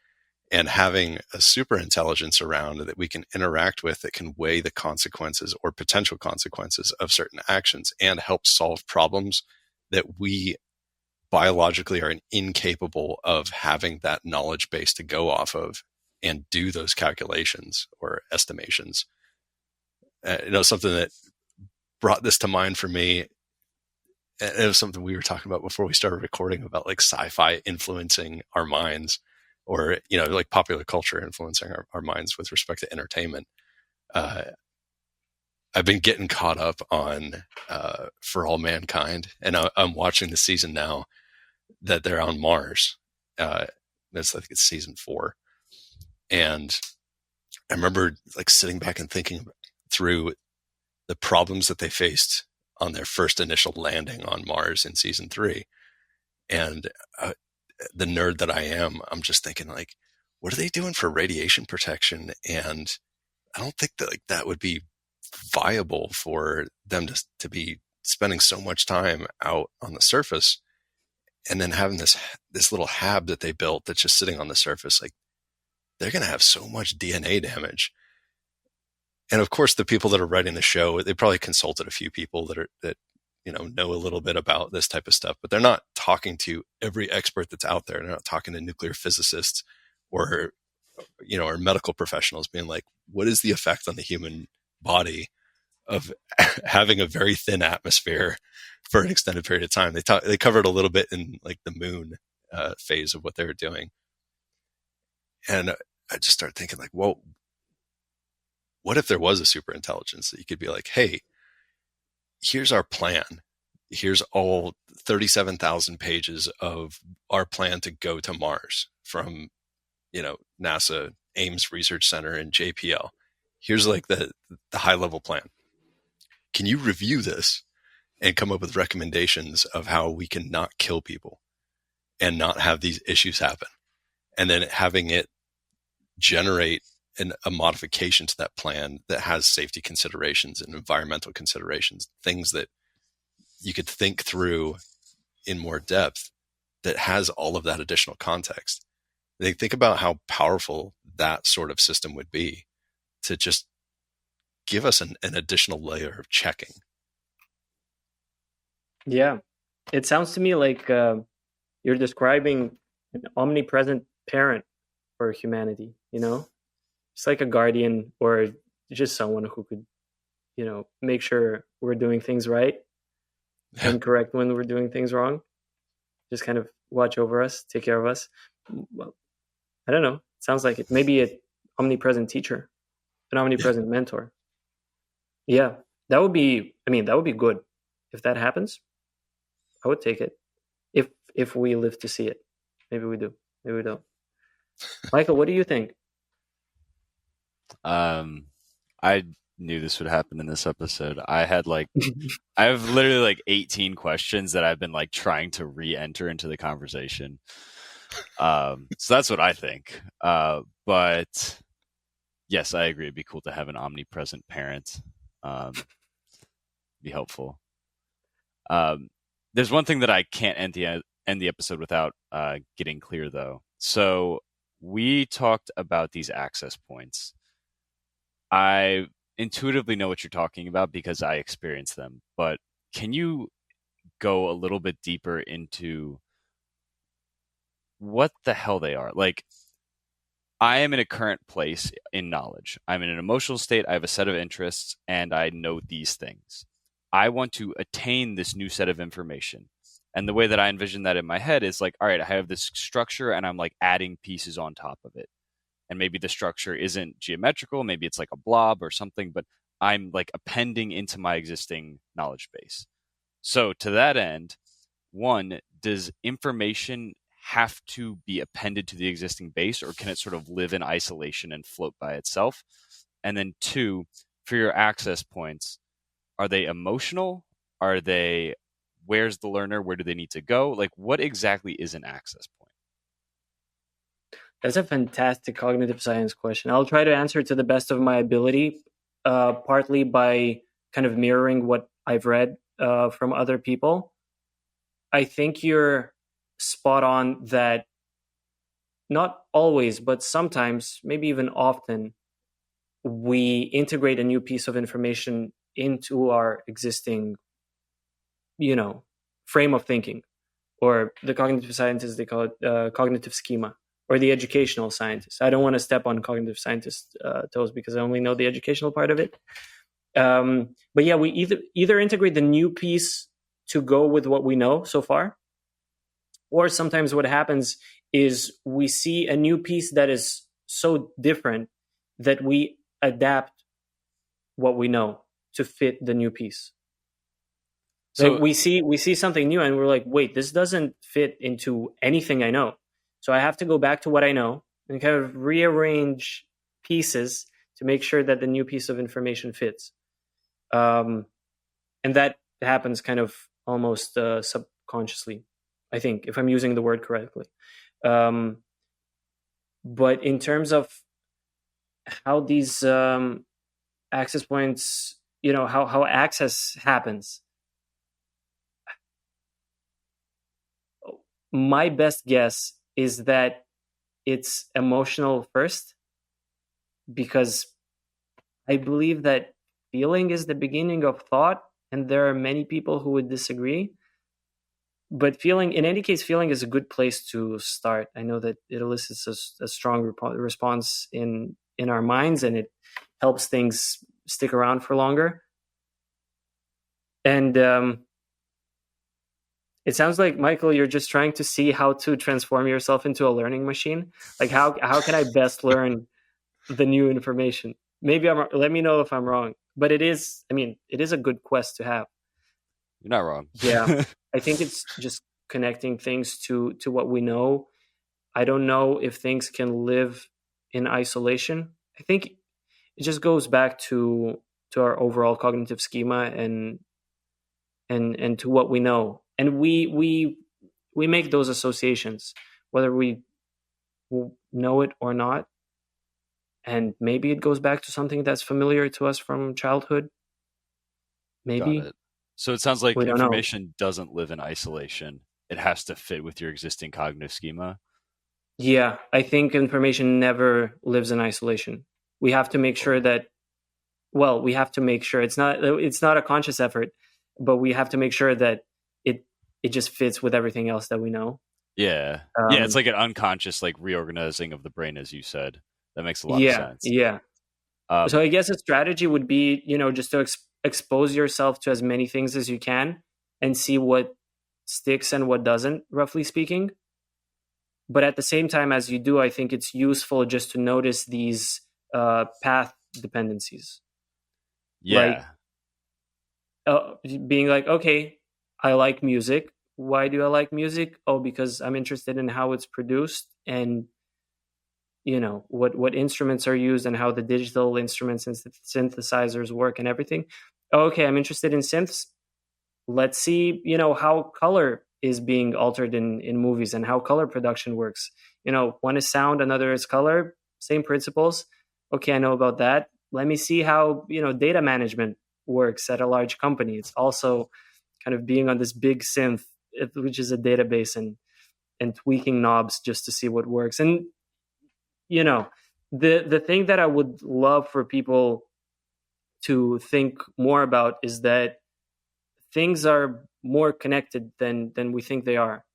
S2: And having a super intelligence around that we can interact with that can weigh the consequences or potential consequences of certain actions and help solve problems that we biologically are incapable of having that knowledge base to go off of and do those calculations or estimations. Something that brought this to mind for me, and it was something we were talking about before we started recording about like sci-fi influencing our minds, or, like popular culture influencing our minds with respect to entertainment. I've been getting caught up on For All Mankind, and I'm watching the season now that they're on Mars. I think it's season 4. And I remember like sitting back and thinking through the problems that they faced on their first initial landing on Mars in season 3. And the nerd that I am, I'm just thinking like, what are they doing for radiation protection? And I don't think that like that would be viable for them to be spending so much time out on the surface and then having this little hab that they built that's just sitting on the surface. Like, they're going to have so much DNA damage. And of course, the people that are writing the show, they probably consulted a few people that know a little bit about this type of stuff, but they're not talking to every expert that's out there. They're not talking to nuclear physicists or or medical professionals being like, what is the effect on the human body of having a very thin atmosphere for an extended period of time? They covered a little bit in like the moon phase of what they were doing. And I just started thinking like, well, what if there was a super intelligence that you could be like, hey, here's our plan. Here's all 37,000 pages of our plan to go to Mars from, NASA Ames Research Center and JPL. Here's like the high level plan. Can you review this and come up with recommendations of how we can not kill people and not have these issues happen? And then having it generate a modification to that plan that has safety considerations and environmental considerations, things that you could think through in more depth that has all of that additional context. They think about how powerful that sort of system would be to just give us an additional layer of checking.
S3: Yeah. It sounds to me like you're describing an omnipresent parent for humanity, It's like a guardian or just someone who could, make sure we're doing things right and correct when we're doing things wrong. Just kind of watch over us, take care of us. Well, I don't know. Sounds like it. Maybe an omnipresent teacher, an omnipresent mentor. Yeah, that would be good. If that happens, I would take it. If we live to see it. Maybe we do. Maybe we don't. Michael, what do you think?
S1: I knew this would happen in this episode. I have literally like 18 questions that I've been like trying to re-enter into the conversation. So that's what I think. But yes, I agree. It'd be cool to have an omnipresent parent. Be helpful. There's one thing that I can't end the episode without getting clear though. So we talked about these access points. I intuitively know what you're talking about because I experienced them, but can you go a little bit deeper into what the hell they are? Like, I am in a current place in knowledge. I'm in an emotional state. I have a set of interests and I know these things. I want to attain this new set of information. And the way that I envision that in my head is like, all right, I have this structure and I'm like adding pieces on top of it. And maybe the structure isn't geometrical, maybe it's like a blob or something, but I'm like appending into my existing knowledge base. So to that end, one, does information have to be appended to the existing base, or can it sort of live in isolation and float by itself? And then two, for your access points, are they emotional? Are they, where's the learner? Where do they need to go? Like, what exactly is an access point?
S3: That's a fantastic cognitive science question. I'll try to answer it to the best of my ability, partly by kind of mirroring what I've read from other people. I think you're spot on that not always, but sometimes, maybe even often, we integrate a new piece of information into our existing, frame of thinking, or the cognitive scientists, they call it cognitive schema, or the educational scientists. I don't want to step on cognitive scientists' toes because I only know the educational part of it. But yeah, we either integrate the new piece to go with what we know so far, or sometimes what happens is we see a new piece that is so different that we adapt what we know to fit the new piece. So we see something new and we're like, wait, this doesn't fit into anything I know. So I have to go back to what I know and kind of rearrange pieces to make sure that the new piece of information fits. And that happens kind of almost subconsciously, I think, if I'm using the word correctly. But in terms of how these access points, how access happens, my best guess is that it's emotional first, because I believe that feeling is the beginning of thought, and there are many people who would disagree. but feeling, in any case, feeling is a good place to start. I know that it elicits a strong response in our minds, and it helps things stick around for longer. And it sounds like, Michael, you're just trying to see how to transform yourself into a learning machine. Like, how can I best learn the new information? Maybe let me know if I'm wrong, but it is a good quest to have.
S1: You're not wrong.
S3: Yeah. I think it's just connecting things to what we know. I don't know if things can live in isolation. I think it just goes back to our overall cognitive schema and to what we know. And we make those associations, whether we know it or not. And maybe it goes back to something that's familiar to us from childhood. Maybe.
S1: Got it. So it sounds like
S3: We don't know.
S1: information doesn't live in isolation. It has to fit with your existing cognitive schema.
S3: Yeah, I think information never lives in isolation. We have to make sure that, we have to make sure it's not a conscious effort, but we have to make sure that it just fits with everything else that we know.
S1: Yeah. It's like an unconscious like reorganizing of the brain, as you said. That makes a lot of sense.
S3: Yeah. So I guess a strategy would be, just to expose yourself to as many things as you can and see what sticks and what doesn't, roughly speaking. But at the same time, as you do, I think it's useful just to notice these path dependencies.
S1: Yeah.
S3: Like being like, okay, I like music. Why do I like music? Oh, because I'm interested in how it's produced and what instruments are used and how the digital instruments and synthesizers work and everything. Okay, I'm interested in synths. Let's see, how color is being altered in movies and how color production works. One is sound, another is color, same principles. Okay, I know about that. Let me see how, data management works at a large company. It's also kind of being on this big synth, which is a database, and tweaking knobs just to see what works. And the thing that I would love for people to think more about is that things are more connected than we think they are.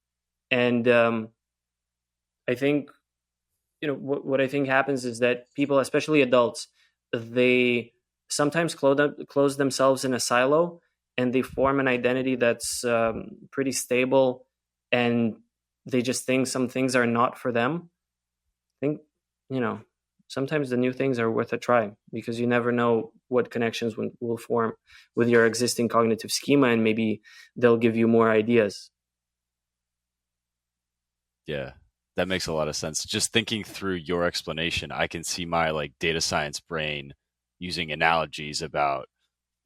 S3: And I think what I think happens is that people, especially adults, they sometimes close themselves in a silo, and they form an identity that's pretty stable, and they just think some things are not for them. I think sometimes the new things are worth a try, because you never know what connections will form with your existing cognitive schema, and maybe they'll give you more ideas.
S1: Yeah, that makes a lot of sense. Just thinking through your explanation, I can see my like data science brain using analogies about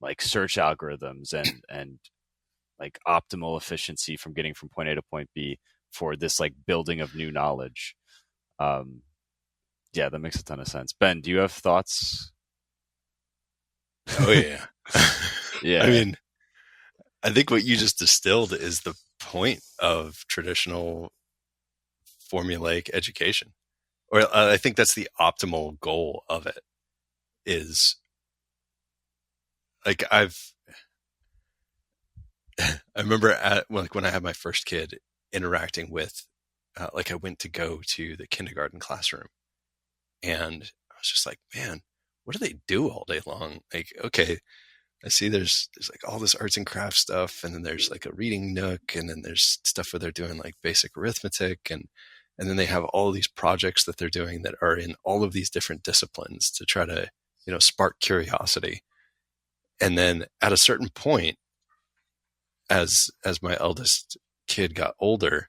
S1: like search algorithms and like optimal efficiency from getting from point A to point B for this like building of new knowledge. Yeah, that makes a ton of sense. Ben, do you have thoughts?
S2: Oh yeah.
S1: Yeah.
S2: I mean, I think what you just distilled is the point of traditional formulaic education. Or I think that's the optimal goal of it, is like I remember when I had my first kid, interacting with, like I went to go to the kindergarten classroom, and I was just like, man, what do they do all day long? Like, okay, I see there's like all this arts and crafts stuff, and then there's like a reading nook, and then there's stuff where they're doing like basic arithmetic, and then they have all these projects that they're doing that are in all of these different disciplines to try to, spark curiosity. And then at a certain point, as my eldest kid got older,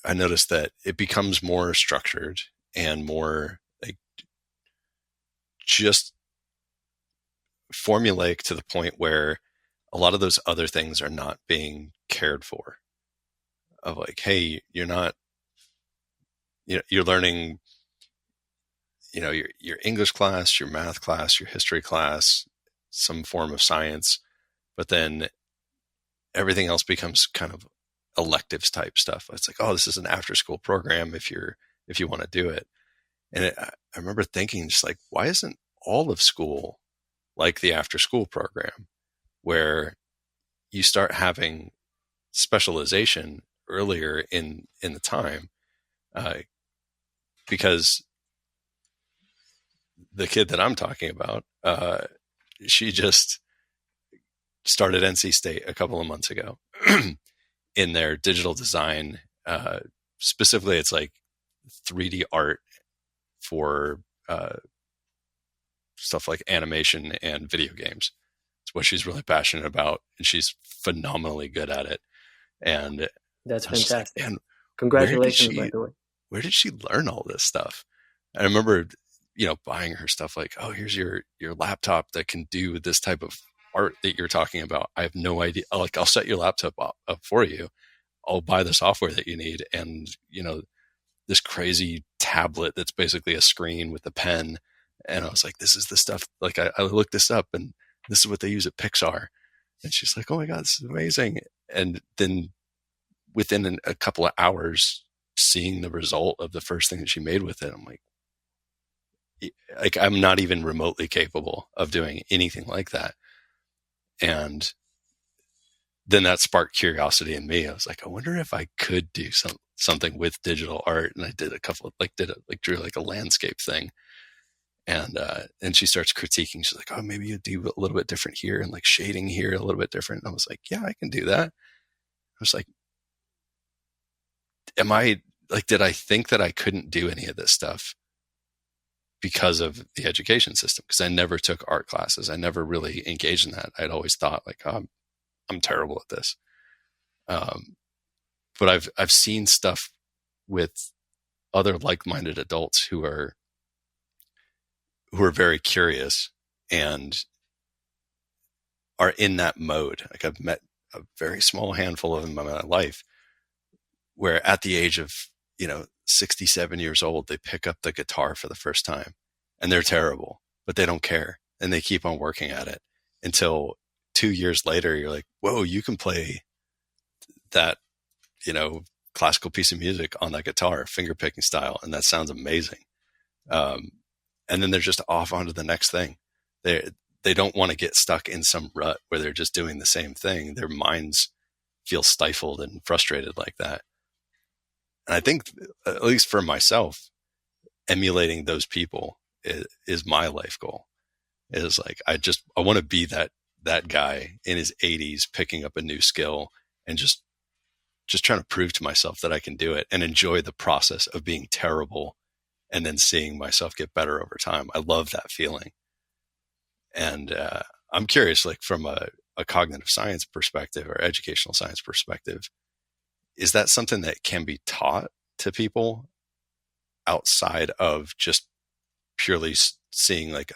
S2: I noticed that it becomes more structured and more like just formulaic, to the point where a lot of those other things are not being cared for. Of like, hey, you're not, you're learning, your English class, your math class, your history class, some form of science, but then everything else becomes kind of electives type stuff. It's like, oh, this is an after school program if you want to do it. And I remember thinking, just like, why isn't all of school like the after school program, where you start having specialization earlier in the time, because the kid that I'm talking about, she just started NC State a couple of months ago in their digital design. Specifically, it's like 3D art for stuff like animation and video games. It's what she's really passionate about, and she's phenomenally good at it. And
S3: that's fantastic.
S2: Like,
S3: congratulations, by the way.
S2: Where did she learn all this stuff? And I remember, buying her stuff like, oh, here's your laptop that can do this type of art that you're talking about. I have no idea. Like, I'll set your laptop up for you. I'll buy the software that you need. And, this crazy tablet that's basically a screen with a pen. And I was like, this is the stuff. Like, I looked this up, and this is what they use at Pixar. And she's like, oh my God, this is amazing. And then within a couple of hours, seeing the result of the first thing that she made with it, I'm like, I'm not even remotely capable of doing anything like that. And then that sparked curiosity in me. I was like, I wonder if I could do something with digital art. And I did drew like a landscape thing. And she starts critiquing. She's like, oh, maybe you do a little bit different here, and like shading here a little bit different. And I was like, yeah, I can do that. I was like, did I think that I couldn't do any of this stuff because of the education system? Because I never took art classes. I never really engaged in that. I'd always thought like, oh, I'm terrible at this. But I've seen stuff with other like-minded adults who are very curious and are in that mode. Like, I've met a very small handful of them in my life where at the age of, 67 years old, they pick up the guitar for the first time, and they're terrible, but they don't care. And they keep on working at it until 2 years later, you're like, whoa, you can play that, classical piece of music on that guitar, finger picking style. And that sounds amazing. And then they're just off onto the next thing. They don't want to get stuck in some rut where they're just doing the same thing. Their minds feel stifled and frustrated like that. And I think, at least for myself, emulating those people is my life goal. It is like, I want to be that guy in his 80s picking up a new skill and just trying to prove to myself that I can do it and enjoy the process of being terrible and then seeing myself get better over time. I love that feeling. And I'm curious, like, from a cognitive science perspective or educational science perspective, is that something that can be taught to people outside of just purely seeing like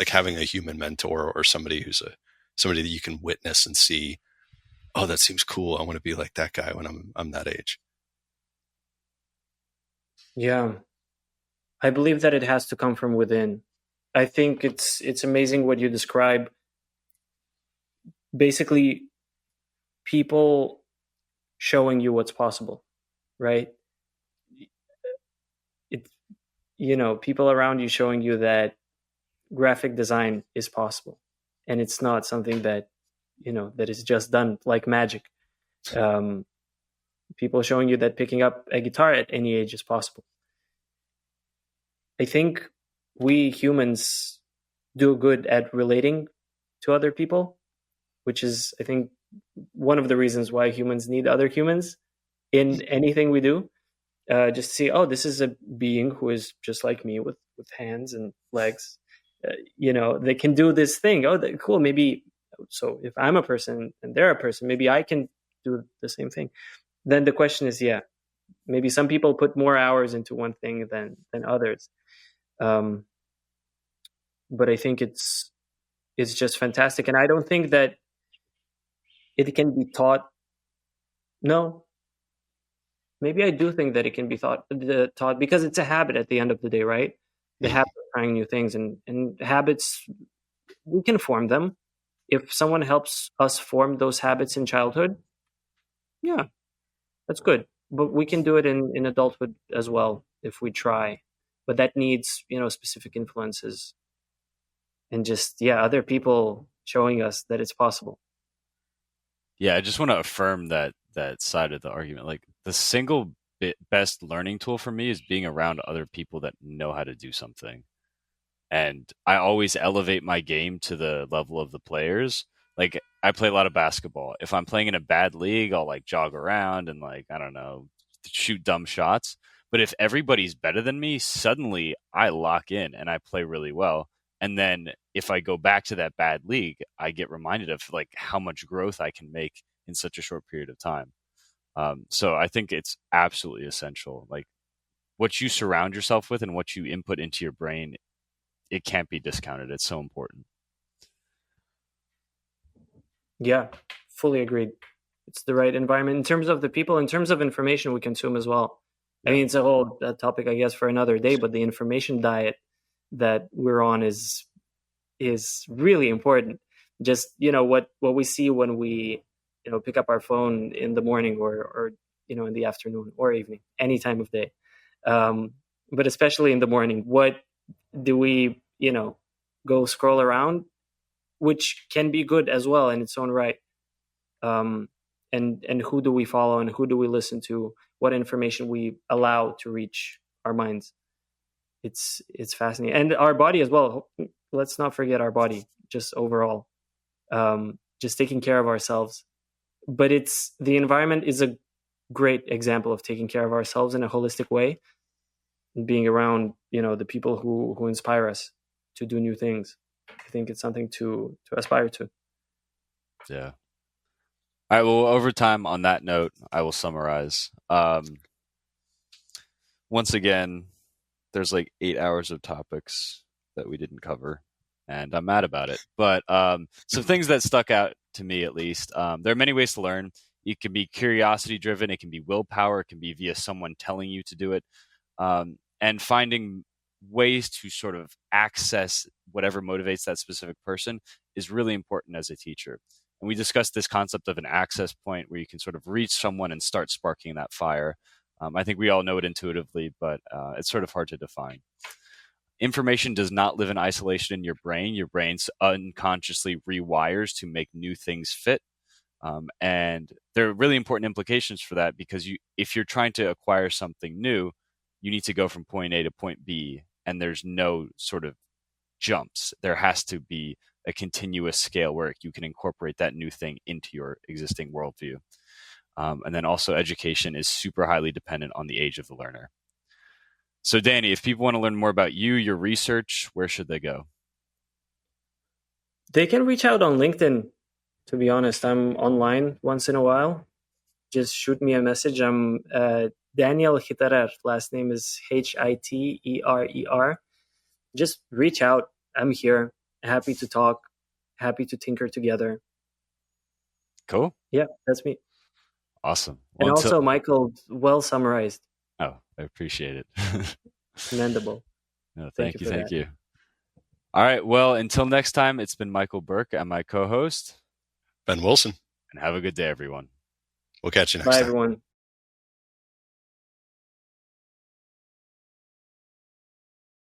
S2: having a human mentor or somebody somebody that you can witness and see, oh, that seems cool, I want to be like that guy when I'm that age?
S3: Yeah. I believe that it has to come from within. I think it's amazing what you describe. Basically, people showing you what's possible, right? People around you showing you that graphic design is possible, and it's not something that that is just done like magic. People showing you that picking up a guitar at any age is possible. I think we humans do good at relating to other people, which is, I think, one of the reasons why humans need other humans in anything we do. Just to see, oh, this is a being who is just like me with hands and legs. They can do this thing. Oh, cool. Maybe, so if I'm a person and they're a person, maybe I can do the same thing. Then the question is, maybe some people put more hours into one thing than others. But I think it's just fantastic. And I don't think that it can be taught. No, maybe I do think that it can be taught because it's a habit at the end of the day, right? The habit of trying new things, and habits, we can form them. If someone helps us form those habits in childhood, yeah, that's good. But we can do it in adulthood as well if we try. But that needs, specific influences and just, other people showing us that it's possible.
S1: Yeah, I just want to affirm that side of the argument. Like the single best learning tool for me is being around other people that know how to do something. And I always elevate my game to the level of the players. Like I play a lot of basketball. If I'm playing in a bad league, I'll like jog around and like I don't know, shoot dumb shots. But if everybody's better than me, suddenly I lock in and I play really well. And then if I go back to that bad league, I get reminded of like how much growth I can make in such a short period of time. So I think it's absolutely essential. Like what you surround yourself with and what you input into your brain, it can't be discounted. It's so important.
S3: Yeah, fully agreed. It's the right environment in terms of the people, in terms of information we consume as well. I mean, it's a whole topic, I guess, for another day. But the information diet that we're on is really important. Just what we see when we pick up our phone in the morning or in the afternoon or evening, any time of day. But especially in the morning, what do we go scroll around, which can be good as well in its own right. And who do we follow and who do we listen to? What information we allow to reach our minds? It's fascinating, and our body as well. Let's not forget our body. Just overall, just taking care of ourselves. But the environment is a great example of taking care of ourselves in a holistic way, and being around the people who inspire us to do new things. I think it's something to aspire to.
S1: Yeah. All right. Well, over time, on that note, I will summarize. Once again, there's like 8 hours of topics that we didn't cover, and I'm mad about it. But some things that stuck out to me, at least, there are many ways to learn. It can be curiosity driven. It can be willpower. It can be via someone telling you to do it. And finding ways to sort of access whatever motivates that specific person is really important as a teacher. And we discussed this concept of an access point where you can sort of reach someone and start sparking that fire. I think we all know it intuitively, but it's sort of hard to define. Information does not live in isolation in your brain. Your brain unconsciously rewires to make new things fit. And there are really important implications for that because if you're trying to acquire something new, you need to go from point A to point B, and there's no sort of jumps. There has to be a continuous scale where you can incorporate that new thing into your existing worldview. And then also education is super highly dependent on the age of the learner. So Danny, if people want to learn more about you, your research, where should they go?
S3: They can reach out on LinkedIn. To be honest, I'm online once in a while. Just shoot me a message. I'm Daniel Hiterer. Last name is Hiterer. Just reach out. I'm here. Happy to talk. Happy to tinker together.
S1: Cool.
S3: Yeah, that's me.
S1: Awesome.
S3: Well, and also, Michael, well summarized.
S1: Oh, I appreciate it.
S3: Commendable.
S1: No, thank you. All right. Well, until next time, it's been Michael Burke and my co-host,
S2: Ben Wilson.
S1: And have a good day, everyone.
S2: We'll catch you next time.
S3: Bye, everyone.